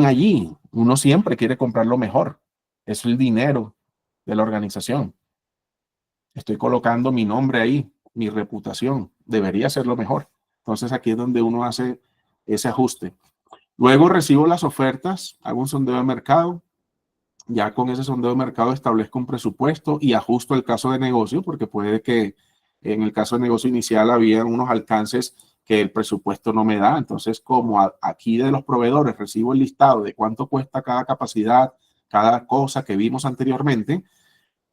allí. Uno siempre quiere comprar lo mejor. Es el dinero de la organización. Estoy colocando mi nombre ahí, mi reputación. Debería ser lo mejor. Entonces aquí es donde uno hace ese ajuste. Luego recibo las ofertas, hago un sondeo de mercado. Ya con ese sondeo de mercado establezco un presupuesto y ajusto el caso de negocio, porque puede que en el caso de negocio inicial había unos alcances que el presupuesto no me da. Entonces, como aquí de los proveedores recibo el listado de cuánto cuesta cada capacidad, cada cosa que vimos anteriormente,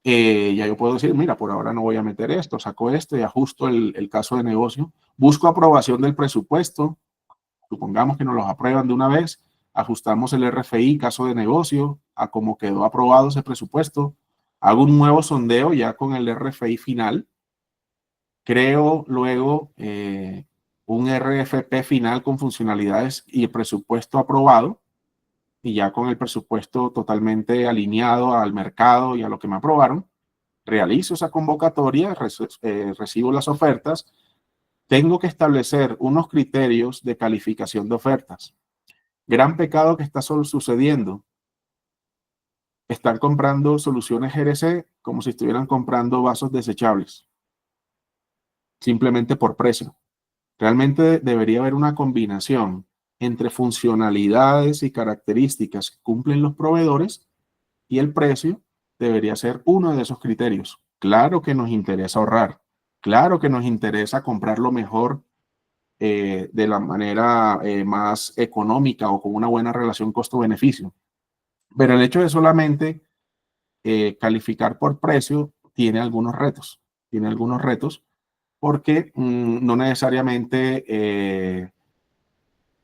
ya yo puedo decir, mira, por ahora no voy a meter esto, saco esto y ajusto el caso de negocio. Busco aprobación del presupuesto. Supongamos que nos los aprueban de una vez, ajustamos el RFI, caso de negocio, a cómo quedó aprobado ese presupuesto. Hago un nuevo sondeo ya con el RFI final. Creo luego un RFP final con funcionalidades y el presupuesto aprobado, y ya con el presupuesto totalmente alineado al mercado y a lo que me aprobaron, realizo esa convocatoria, recibo las ofertas. Tengo que establecer unos criterios de calificación de ofertas. Gran pecado que está solo sucediendo. Están comprando soluciones GRC como si estuvieran comprando vasos desechables, simplemente por precio. Realmente debería haber una combinación entre funcionalidades y características que cumplen los proveedores, y el precio debería ser uno de esos criterios. Claro que nos interesa ahorrar, claro que nos interesa comprar lo mejor de la manera más económica o con una buena relación costo-beneficio. Pero el hecho de solamente calificar por precio tiene algunos retos porque no necesariamente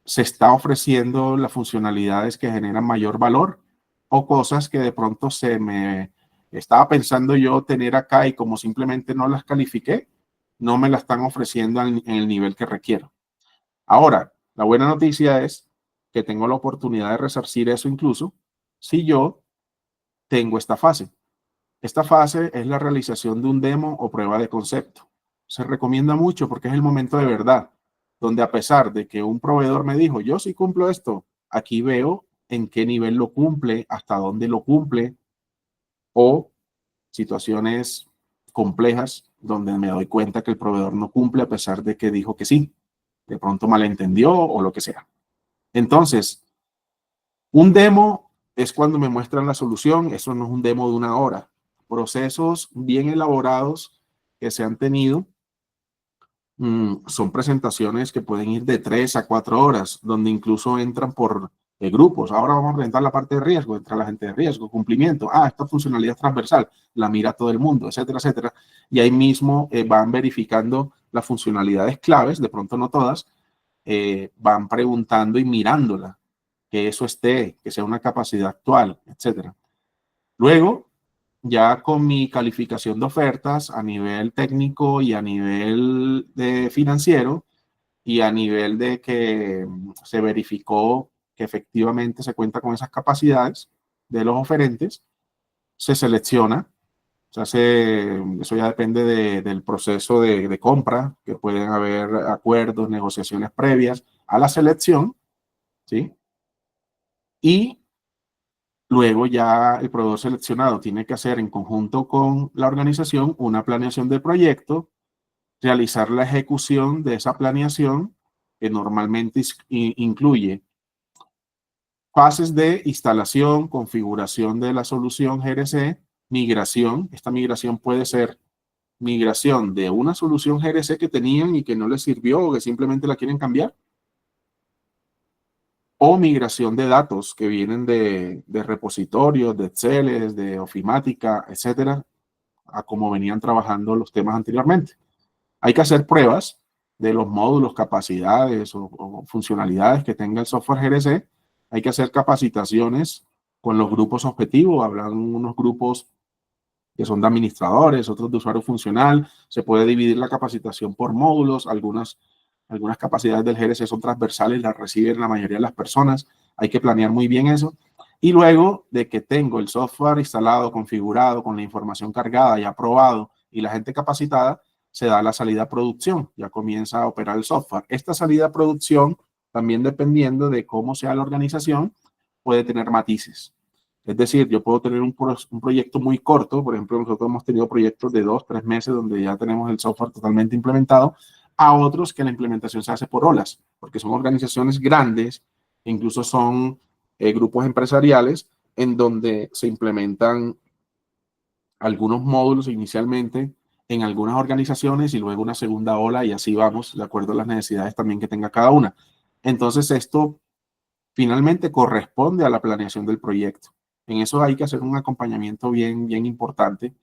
se está ofreciendo las funcionalidades que generan mayor valor, o cosas que de pronto se me estaba pensando yo tener acá y como simplemente no las califiqué, no me las están ofreciendo en el nivel que requiero. Ahora, la buena noticia es que tengo la oportunidad de resarcir eso incluso si yo tengo esta fase. Esta fase es la realización de un demo o prueba de concepto. Se recomienda mucho porque es el momento de verdad, donde a pesar de que un proveedor me dijo, yo sí cumplo esto, aquí veo en qué nivel lo cumple, hasta dónde lo cumple, o situaciones complejas donde me doy cuenta que el proveedor no cumple a pesar de que dijo que sí, de pronto malentendió o lo que sea. Entonces, un demo es cuando me muestran la solución. Eso no es un demo de una hora. Procesos bien elaborados que se han tenido son presentaciones que pueden ir de 3 a 4 horas, donde incluso entran por grupos. Ahora vamos a presentar la parte de riesgo, entra la gente de riesgo, cumplimiento. Esta funcionalidad transversal, la mira todo el mundo, etcétera, etcétera. Y ahí mismo van verificando las funcionalidades claves, de pronto no todas, van preguntando y mirándola, que eso esté, que sea una capacidad actual, etcétera. Luego, ya con mi calificación de ofertas a nivel técnico y a nivel de financiero y a nivel de que se verificó que efectivamente se cuenta con esas capacidades de los oferentes, se selecciona. O sea, eso ya depende del proceso de compra, que pueden haber acuerdos, negociaciones previas a la selección, ¿sí? Y luego ya el proveedor seleccionado tiene que hacer en conjunto con la organización una planeación del proyecto, realizar la ejecución de esa planeación, que normalmente incluye fases de instalación, configuración de la solución GRC, migración. Esta migración puede ser migración de una solución GRC que tenían y que no les sirvió o que simplemente la quieren cambiar, o migración de datos que vienen de repositorios, de Excel, de Ofimática, etcétera, a como venían trabajando los temas anteriormente. Hay que hacer pruebas de los módulos, capacidades o funcionalidades que tenga el software GRC. Hay que hacer capacitaciones con los grupos objetivos. Habrán unos grupos que son de administradores, otros de usuario funcional. Se puede dividir la capacitación por módulos. Algunas capacidades del GRC son transversales, las reciben la mayoría de las personas. Hay que planear muy bien eso. Y luego de que tengo el software instalado, configurado, con la información cargada y aprobado y la gente capacitada, se da la salida a producción. Ya comienza a operar el software. Esta salida a producción, también dependiendo de cómo sea la organización, puede tener matices. Es decir, yo puedo tener un proyecto muy corto. Por ejemplo, nosotros hemos tenido proyectos de 2, 3 meses donde ya tenemos el software totalmente implementado, a otros que la implementación se hace por olas, porque son organizaciones grandes, incluso son grupos empresariales en donde se implementan algunos módulos inicialmente en algunas organizaciones y luego una segunda ola y así vamos, de acuerdo a las necesidades también que tenga cada una. Entonces, esto finalmente corresponde a la planeación del proyecto. En eso hay que hacer un acompañamiento bien importante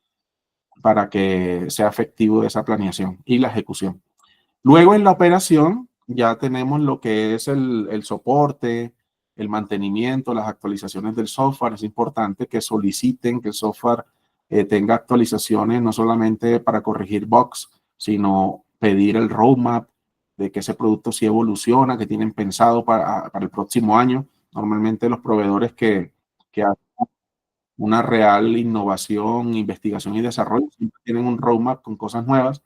para que sea efectivo esa planeación y la ejecución. Luego en la operación ya tenemos lo que es el soporte, el mantenimiento, las actualizaciones del software. Es importante que soliciten que el software tenga actualizaciones no solamente para corregir bugs, sino pedir el roadmap de que ese producto sí evoluciona, que tienen pensado para el próximo año. Normalmente los proveedores que hacen una real innovación, investigación y desarrollo siempre tienen un roadmap con cosas nuevas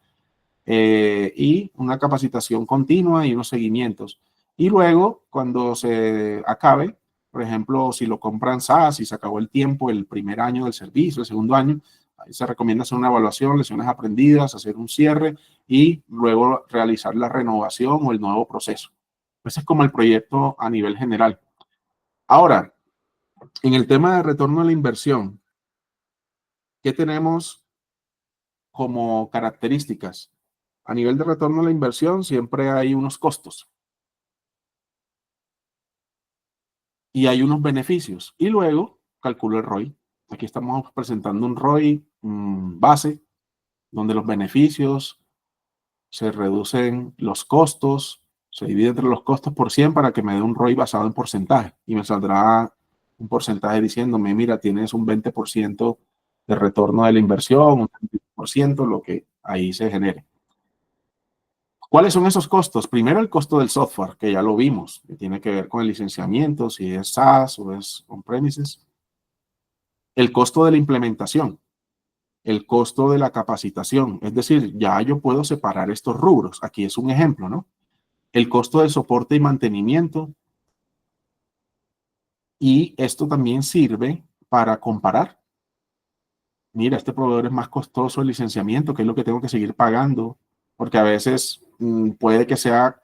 y una capacitación continua y unos seguimientos. Y luego, cuando se acabe, por ejemplo, si lo compran SaaS y se acabó el tiempo, el primer año del servicio, el segundo año, ahí se recomienda hacer una evaluación, lecciones aprendidas, hacer un cierre y luego realizar la renovación o el nuevo proceso. Ese es como el proyecto a nivel general. Ahora, en el tema de retorno a la inversión, ¿qué tenemos como características? A nivel de retorno a la inversión, siempre hay unos costos y hay unos beneficios. Y luego calculo el ROI. Aquí estamos presentando un ROI base, donde los beneficios se reducen los costos, se divide entre los costos por 100 para que me dé un ROI basado en porcentaje. Y me saldrá un porcentaje diciéndome, mira, tienes un 20% de retorno de la inversión, un 30%, lo que ahí se genere. ¿Cuáles son esos costos? Primero, el costo del software, que ya lo vimos, que tiene que ver con el licenciamiento, si es SaaS o es on-premises. El costo de la implementación, el costo de la capacitación, es decir, ya yo puedo separar estos rubros. Aquí es un ejemplo, ¿no? El costo del soporte y mantenimiento. Y esto también sirve para comparar. Mira, este proveedor es más costoso el licenciamiento, que es lo que tengo que seguir pagando, porque a veces puede que sea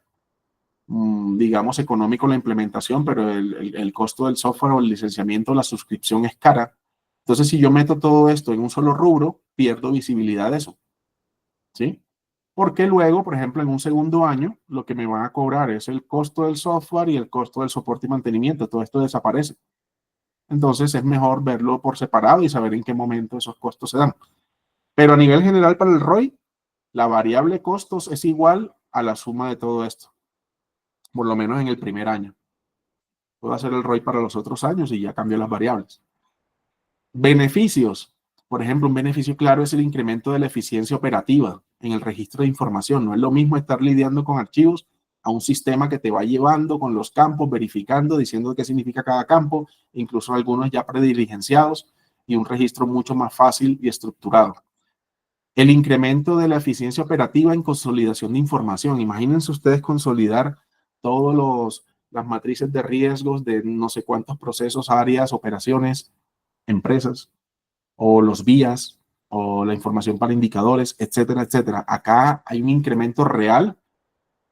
digamos, económico la implementación, pero el costo del software o el licenciamiento, la suscripción es cara. Entonces, si yo meto todo esto en un solo rubro, pierdo visibilidad de eso, ¿sí? Porque luego, por ejemplo, en un segundo año, lo que me van a cobrar es el costo del software y el costo del soporte y mantenimiento. Todo esto desaparece. Entonces, es mejor verlo por separado y saber en qué momento esos costos se dan. Pero a nivel general, para el ROI, la variable costos es igual a la suma de todo esto, por lo menos en el primer año. Puedo hacer el ROI para los otros años y ya cambio las variables. Beneficios. Por ejemplo, un beneficio claro es el incremento de la eficiencia operativa en el registro de información. No es lo mismo estar lidiando con archivos a un sistema que te va llevando con los campos, verificando, diciendo qué significa cada campo, incluso algunos ya prediligenciados y un registro mucho más fácil y estructurado. El incremento de la eficiencia operativa en consolidación de información. Imagínense ustedes consolidar todos las matrices de riesgos de no sé cuántos procesos, áreas, operaciones, empresas, o los vías, o la información para indicadores, etcétera, etcétera. Acá hay un incremento real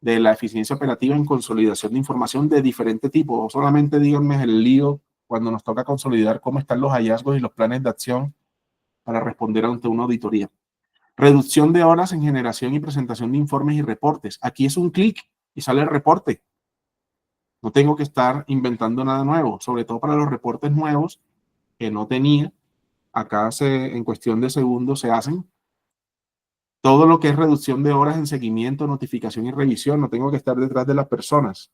de la eficiencia operativa en consolidación de información de diferente tipo. O solamente díganme el lío cuando nos toca consolidar cómo están los hallazgos y los planes de acción para responder ante una auditoría. Reducción de horas en generación y presentación de informes y reportes. Aquí es un clic y sale el reporte. No tengo que estar inventando nada nuevo, sobre todo para los reportes nuevos que no tenía. Acá en cuestión de segundos se hacen. Todo lo que es reducción de horas en seguimiento, notificación y revisión, no tengo que estar detrás de las personas.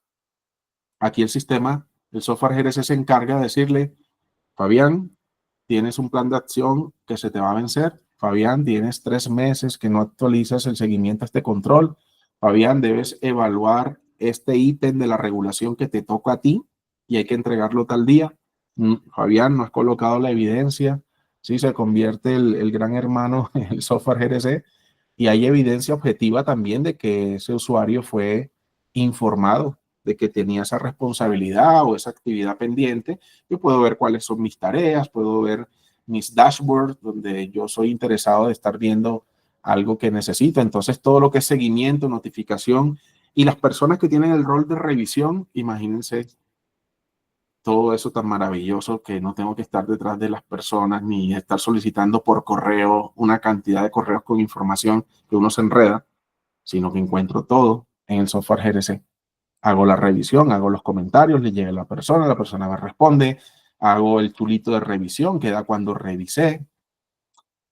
Aquí el sistema, el software GRC se encarga de decirle, Fabián, tienes un plan de acción que se te va a vencer. Fabián, tienes 3 meses que no actualizas el seguimiento a este control. Fabián, debes evaluar este ítem de la regulación que te toca a ti y hay que entregarlo tal día. Fabián, no has colocado la evidencia. Sí, se convierte el gran hermano en el software GRC y hay evidencia objetiva también de que ese usuario fue informado de que tenía esa responsabilidad o esa actividad pendiente. Yo puedo ver cuáles son mis tareas, puedo ver mis dashboards donde yo soy interesado de estar viendo algo que necesito. Entonces, todo lo que es seguimiento, notificación y las personas que tienen el rol de revisión, imagínense todo eso tan maravilloso que no tengo que estar detrás de las personas ni estar solicitando por correo una cantidad de correos con información que uno se enreda, sino que encuentro todo en el software GRC. Hago la revisión, hago los comentarios, le llega a la persona me responde, hago el chulito de revisión que da cuando revisé.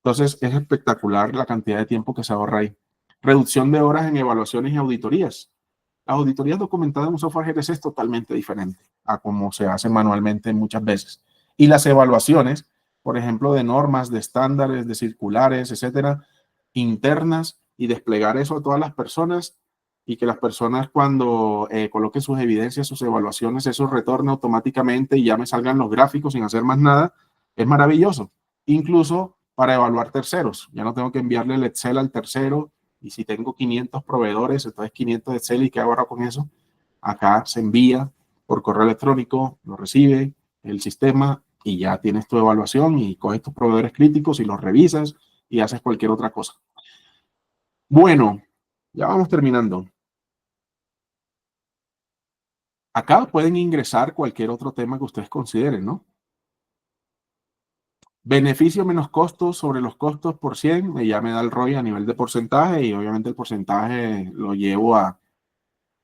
Entonces es espectacular la cantidad de tiempo que se ahorra ahí. Reducción de horas en evaluaciones y auditorías. La auditoría documentada en un software GRC es totalmente diferente a como se hace manualmente muchas veces. Y las evaluaciones, por ejemplo, de normas, de estándares, de circulares, etcétera, internas, y desplegar eso a todas las personas y que las personas cuando coloquen sus evidencias, sus evaluaciones, eso retorne automáticamente y ya me salgan los gráficos sin hacer más nada, es maravilloso. Incluso para evaluar terceros. Ya no tengo que enviarle el Excel al tercero y si tengo 500 proveedores, entonces 500 de Excel y qué hago ahora con eso. Acá se envía por correo electrónico, lo recibe el sistema y ya tienes tu evaluación y coges tus proveedores críticos y los revisas y haces cualquier otra cosa. Bueno, ya vamos terminando. Acá pueden ingresar cualquier otro tema que ustedes consideren, ¿no? Beneficio menos costos sobre los costos por 100, ya me da el ROI a nivel de porcentaje y obviamente el porcentaje lo llevo a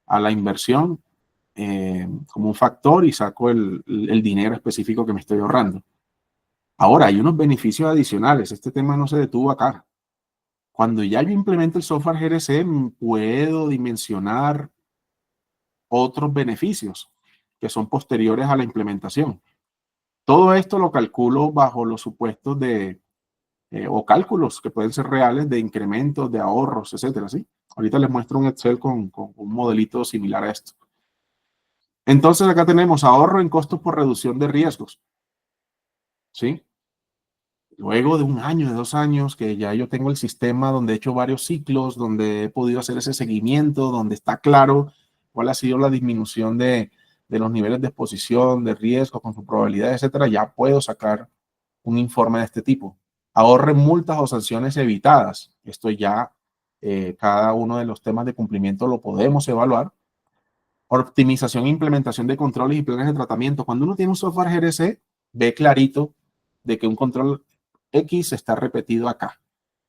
la inversión como un factor y saco el dinero específico que me estoy ahorrando. Ahora, hay unos beneficios adicionales. Este tema no se detuvo acá. Cuando ya yo implemento el software GRC, puedo dimensionar otros beneficios que son posteriores a la implementación. Todo esto lo calculo bajo los supuestos de, o cálculos que pueden ser reales de incrementos, de ahorros, etcétera, ¿sí? Ahorita les muestro un Excel con un modelito similar a esto. Entonces acá tenemos ahorro en costos por reducción de riesgos, ¿sí? Luego de un año, de 2 años, que ya yo tengo el sistema donde he hecho varios ciclos, donde he podido hacer ese seguimiento, donde está claro cuál ha sido la disminución de los niveles de exposición, de riesgo, con su probabilidad, etcétera, ya puedo sacar un informe de este tipo. Ahorren multas o sanciones evitadas. Esto ya, cada uno de los temas de cumplimiento lo podemos evaluar. Optimización e implementación de controles y planes de tratamiento. Cuando uno tiene un software GRC, ve clarito de que un control X está repetido acá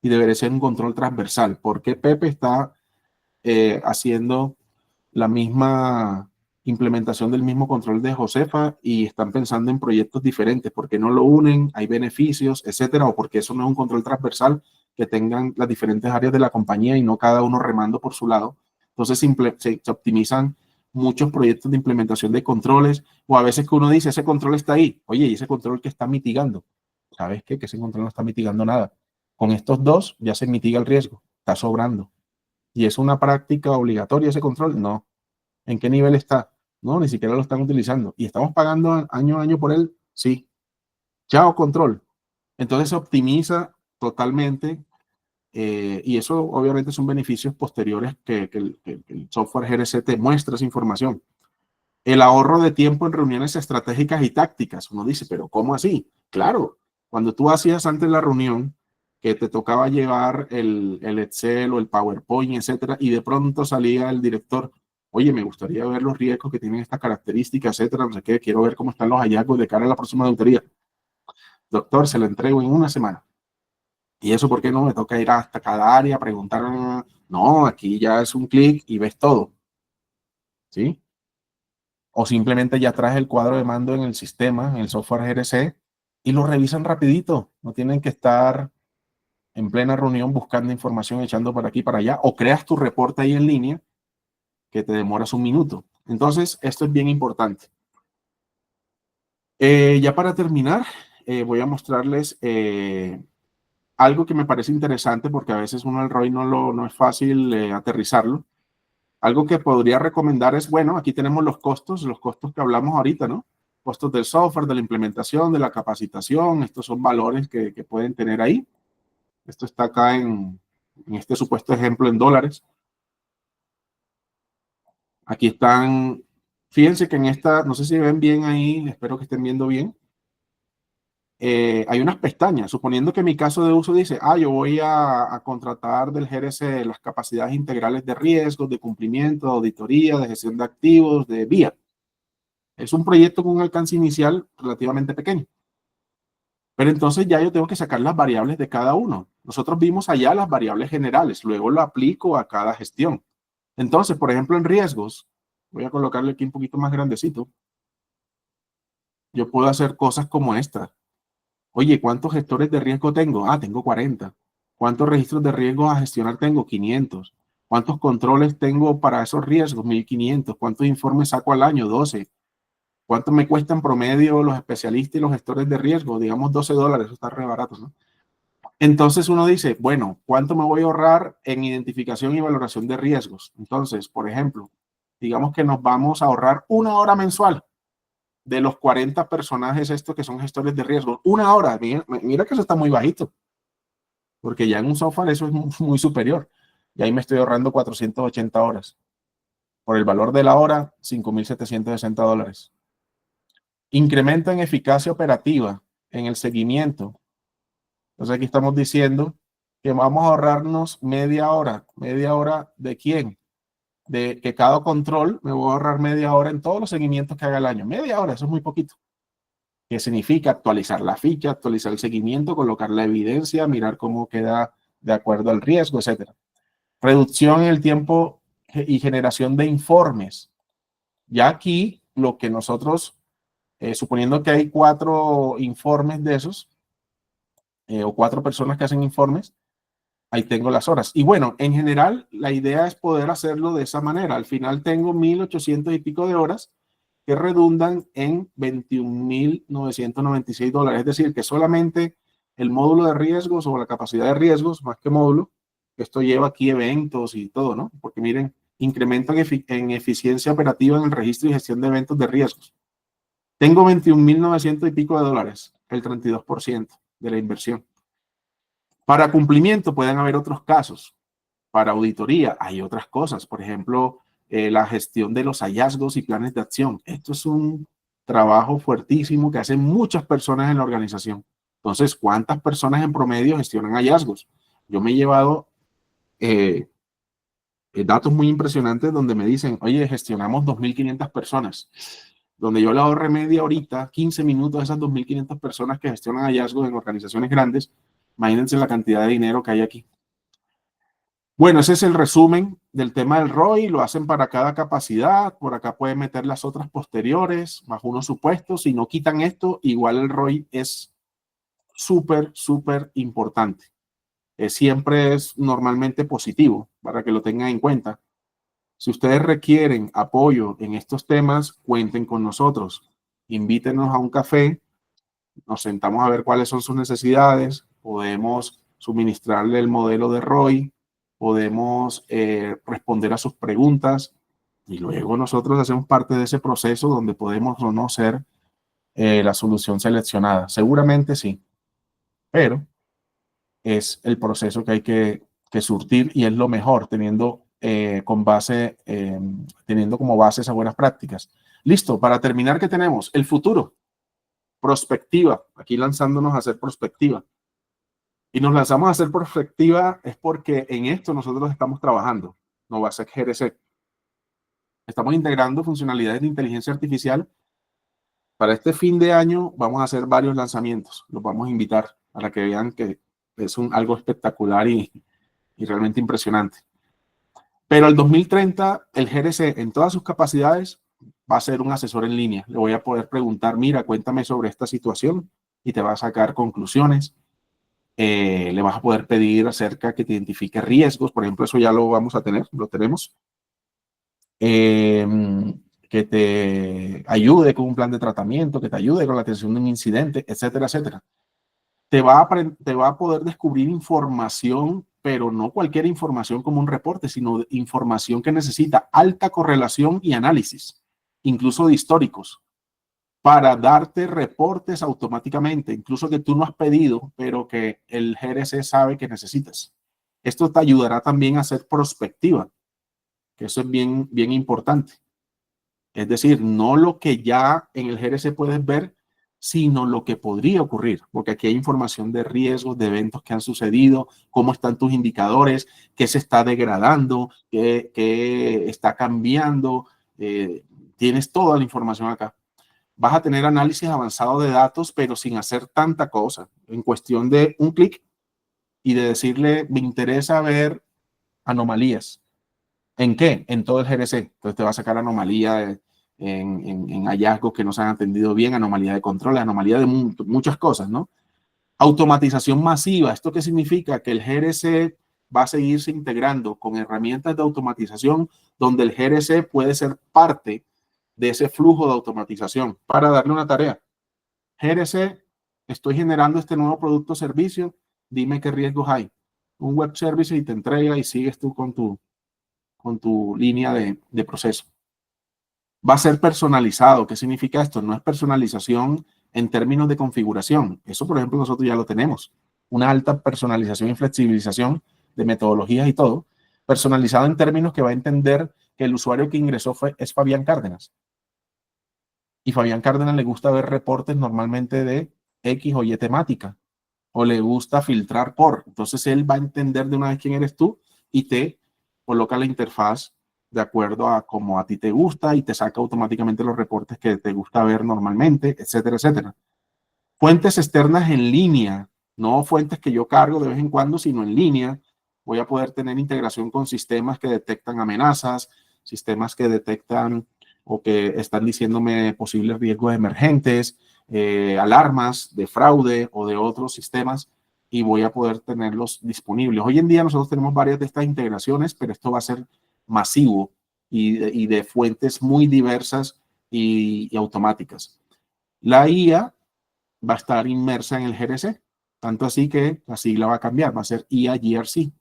y debería ser un control transversal. ¿Por qué Pepe está haciendo la misma implementación del mismo control de Josefa y están pensando en proyectos diferentes? ¿Por qué no lo unen? ¿Hay beneficios, etcétera? ¿O porque eso no es un control transversal que tengan las diferentes áreas de la compañía y no cada uno remando por su lado? Entonces se optimizan muchos proyectos de implementación de controles, o a veces que uno dice, ese control está ahí, oye, ¿y ese control que está mitigando? ¿Sabes qué? Que ese control no está mitigando nada. Con estos dos ya se mitiga el riesgo, está sobrando. ¿Y es una práctica obligatoria ese control? No. ¿En qué nivel está? No, ni siquiera lo están utilizando. ¿Y estamos pagando año a año por él? Sí. Chao, control. Entonces se optimiza totalmente y eso obviamente son beneficios posteriores que el software GRC te muestra esa información. El ahorro de tiempo en reuniones estratégicas y tácticas. Uno dice, pero ¿cómo así? Claro, cuando tú hacías antes la reunión, que te tocaba llevar el Excel o el PowerPoint, etcétera, y de pronto salía el director, oye, me gustaría ver los riesgos que tienen estas características, etcétera, no sé qué, quiero ver cómo están los hallazgos de cara a la próxima auditoría. Doctor, se lo entrego en una semana. ¿Y eso por qué no me toca ir hasta cada área, preguntar? No, aquí ya es un clic y ves todo. ¿Sí? O simplemente ya traes el cuadro de mando en el sistema, en el software GRC, y lo revisan rapidito. No tienen que estar en plena reunión buscando información, echando para aquí y para allá, o creas tu reporte ahí en línea que te demoras un minuto. Entonces, esto es bien importante. Ya para terminar, voy a mostrarles algo que me parece interesante porque a veces uno el ROI no es fácil aterrizarlo. Algo que podría recomendar es, bueno, aquí tenemos los costos que hablamos ahorita, ¿no? Costos del software, de la implementación, de la capacitación. Estos son valores que pueden tener ahí. Esto está acá en este supuesto ejemplo en dólares. Aquí están, fíjense que en esta, no sé si ven bien ahí, espero que estén viendo bien. Hay unas pestañas, suponiendo que mi caso de uso dice, yo voy a contratar del GRC las capacidades integrales de riesgos, de cumplimiento, de auditoría, de gestión de activos, de vía. Es un proyecto con un alcance inicial relativamente pequeño. Pero entonces ya yo tengo que sacar las variables de cada uno. Nosotros vimos allá las variables generales, luego lo aplico a cada gestión. Entonces, por ejemplo, en riesgos, voy a colocarle aquí un poquito más grandecito. Yo puedo hacer cosas como esta. Oye, ¿cuántos gestores de riesgo tengo? Ah, tengo 40. ¿Cuántos registros de riesgo a gestionar tengo? 500. ¿Cuántos controles tengo para esos riesgos? 1500. ¿Cuántos informes saco al año? 12. ¿Cuánto me cuestan promedio los especialistas y los gestores de riesgo? Digamos $12, eso está re barato, ¿no? Entonces uno dice, bueno, ¿cuánto me voy a ahorrar en identificación y valoración de riesgos? Entonces, por ejemplo, digamos que nos vamos a ahorrar 1 hora mensual de los 40 personajes estos que son gestores de riesgos. 1 hora, mira que eso está muy bajito, porque ya en un software eso es muy superior. Y ahí me estoy ahorrando 480 horas. Por el valor de la hora, $5,760. Incremento en eficacia operativa, en el seguimiento. Entonces aquí estamos diciendo que vamos a ahorrarnos media hora. ¿Media hora de quién? De que cada control me voy a ahorrar media hora en todos los seguimientos que haga el año. Media hora, eso es muy poquito. ¿Qué significa? Actualizar la ficha, actualizar el seguimiento, colocar la evidencia, mirar cómo queda de acuerdo al riesgo, etc. Reducción en el tiempo y generación de informes. Ya aquí lo que nosotros, suponiendo que hay 4 informes de esos, o 4 personas que hacen informes, ahí tengo las horas. Y bueno, en general, la idea es poder hacerlo de esa manera. Al final tengo 1,800 y pico de horas que redundan en $21,996. Es decir, que solamente el módulo de riesgos o la capacidad de riesgos, más que módulo, esto lleva aquí eventos y todo, ¿no? Porque miren, incremento en eficiencia operativa en el registro y gestión de eventos de riesgos. Tengo 21,900 y pico de dólares, el 32% de la inversión. Para cumplimiento pueden haber otros casos. Para auditoría hay otras cosas. Por ejemplo, la gestión de los hallazgos y planes de acción. Esto es un trabajo fuertísimo que hacen muchas personas en la organización. Entonces, ¿cuántas personas en promedio gestionan hallazgos? Yo me he llevado datos muy impresionantes donde me dicen, oye, gestionamos 2,500 personas. Donde yo le ahorré media horita, 15 minutos a esas 2,500 personas que gestionan hallazgos en organizaciones grandes. Imagínense la cantidad de dinero que hay aquí. Bueno, ese es el resumen del tema del ROI. Lo hacen para cada capacidad. Por acá pueden meter las otras posteriores, más unos supuestos. Si no quitan esto, igual el ROI es súper, súper importante. Siempre es normalmente positivo, para que lo tengan en cuenta. Si ustedes requieren apoyo en estos temas, cuenten con nosotros. Invítenos a un café, nos sentamos a ver cuáles son sus necesidades, podemos suministrarle el modelo de ROI, podemos responder a sus preguntas y luego nosotros hacemos parte de ese proceso donde podemos o no ser la solución seleccionada. Seguramente sí, pero es el proceso que hay que surtir y es lo mejor, teniendo teniendo como base esas buenas prácticas. Listo, para terminar, ¿qué tenemos? El futuro, prospectiva, aquí lanzándonos a hacer prospectiva. Y nos lanzamos a hacer prospectiva es porque en esto nosotros estamos trabajando, Novasec GRC. Estamos integrando funcionalidades de inteligencia artificial. Para este fin de año vamos a hacer varios lanzamientos. Los vamos a invitar para que vean que es algo espectacular y realmente impresionante. Pero el 2030, el GRC en todas sus capacidades va a ser un asesor en línea. Le voy a poder preguntar, mira, cuéntame sobre esta situación y te va a sacar conclusiones. Le vas a poder pedir acerca que te identifique riesgos. Por ejemplo, eso ya lo vamos a tener, lo tenemos. Que te ayude con un plan de tratamiento, que te ayude con la atención de un incidente, etcétera, etcétera. Te va a poder descubrir información, pero no cualquier información como un reporte, sino información que necesita alta correlación y análisis, incluso de históricos, para darte reportes automáticamente, incluso que tú no has pedido, pero que el GRC sabe que necesitas. Esto te ayudará también a hacer prospectiva, que eso es bien, bien importante. Es decir, no lo que ya en el GRC puedes ver, sino lo que podría ocurrir, porque aquí hay información de riesgos, de eventos que han sucedido, cómo están tus indicadores, qué se está degradando, qué está cambiando. Tienes toda la información acá. vas a tener análisis avanzado de datos, pero sin hacer tanta cosa. En cuestión de un clic y de decirle, me interesa ver anomalías. ¿En qué? En todo el GRC. Entonces te va a sacar anomalía en hallazgos que no se han atendido bien, anomalía de control, anomalía de muchas cosas, ¿no? Automatización masiva. ¿Esto qué significa? Que el GRC va a seguirse integrando con herramientas de automatización donde el GRC puede ser parte de ese flujo de automatización para darle una tarea. GRC, estoy generando este nuevo producto o servicio, dime qué riesgos hay. Un web service y te entrega y sigues tú con tu línea de proceso. Va a ser personalizado. ¿Qué significa esto? No es personalización en términos de configuración. Eso, por ejemplo, nosotros ya lo tenemos. Una alta personalización y flexibilización de metodologías y todo. Personalizado en términos que va a entender que el usuario que ingresó es Fabián Cárdenas. Y Fabián Cárdenas le gusta ver reportes normalmente de X o Y temática. O le gusta filtrar por. Entonces él va a entender de una vez quién eres tú y te coloca la interfaz de acuerdo a cómo a ti te gusta y te saca automáticamente los reportes que te gusta ver normalmente, etcétera, etcétera. Fuentes externas en línea, no fuentes que yo cargo de vez en cuando, sino en línea. Voy a poder tener integración con sistemas que detectan amenazas, sistemas que detectan o que están diciéndome posibles riesgos emergentes, alarmas de fraude o de otros sistemas, y voy a poder tenerlos disponibles. Hoy en día nosotros tenemos varias de estas integraciones, pero esto va a ser masivo y de fuentes muy diversas y automáticas. La IA va a estar inmersa en el GRC, tanto así que la sigla va a cambiar, va a ser IA GRC.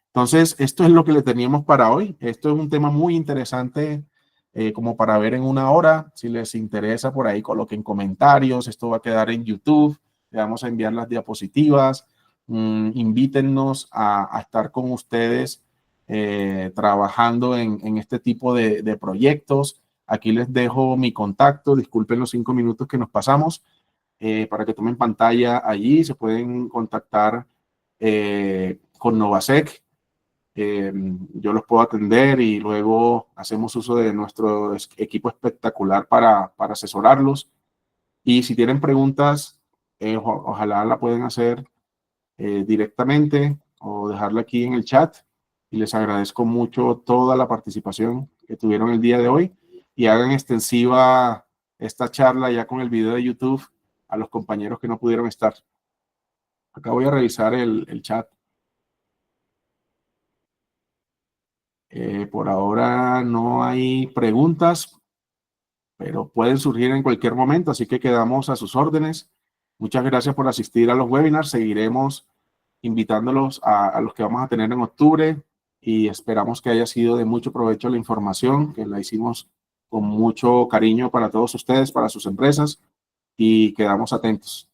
Entonces, esto es lo que le teníamos para hoy. Esto es un tema muy interesante como para ver en una hora. Si les interesa, por ahí coloquen comentarios. Esto va a quedar en YouTube. Le vamos a enviar las diapositivas. Invítennos a estar con ustedes trabajando en este tipo de proyectos. Aquí les dejo mi contacto. Disculpen los 5 minutos que nos pasamos. Para que tomen pantalla allí. Se pueden contactar con Novasec. Yo los puedo atender y luego hacemos uso de nuestro equipo espectacular para asesorarlos. Y si tienen preguntas, ojalá la pueden hacer directamente o dejarla aquí en el chat. Y les agradezco mucho toda la participación que tuvieron el día de hoy y hagan extensiva esta charla ya con el video de YouTube a los compañeros que no pudieron estar. Acá voy a revisar el chat. Por ahora no hay preguntas, pero pueden surgir en cualquier momento, así que quedamos a sus órdenes. Muchas gracias por asistir a los webinars. Seguiremos invitándolos a los que vamos a tener en octubre y esperamos que haya sido de mucho provecho la información, que la hicimos con mucho cariño para todos ustedes, para sus empresas, y quedamos atentos.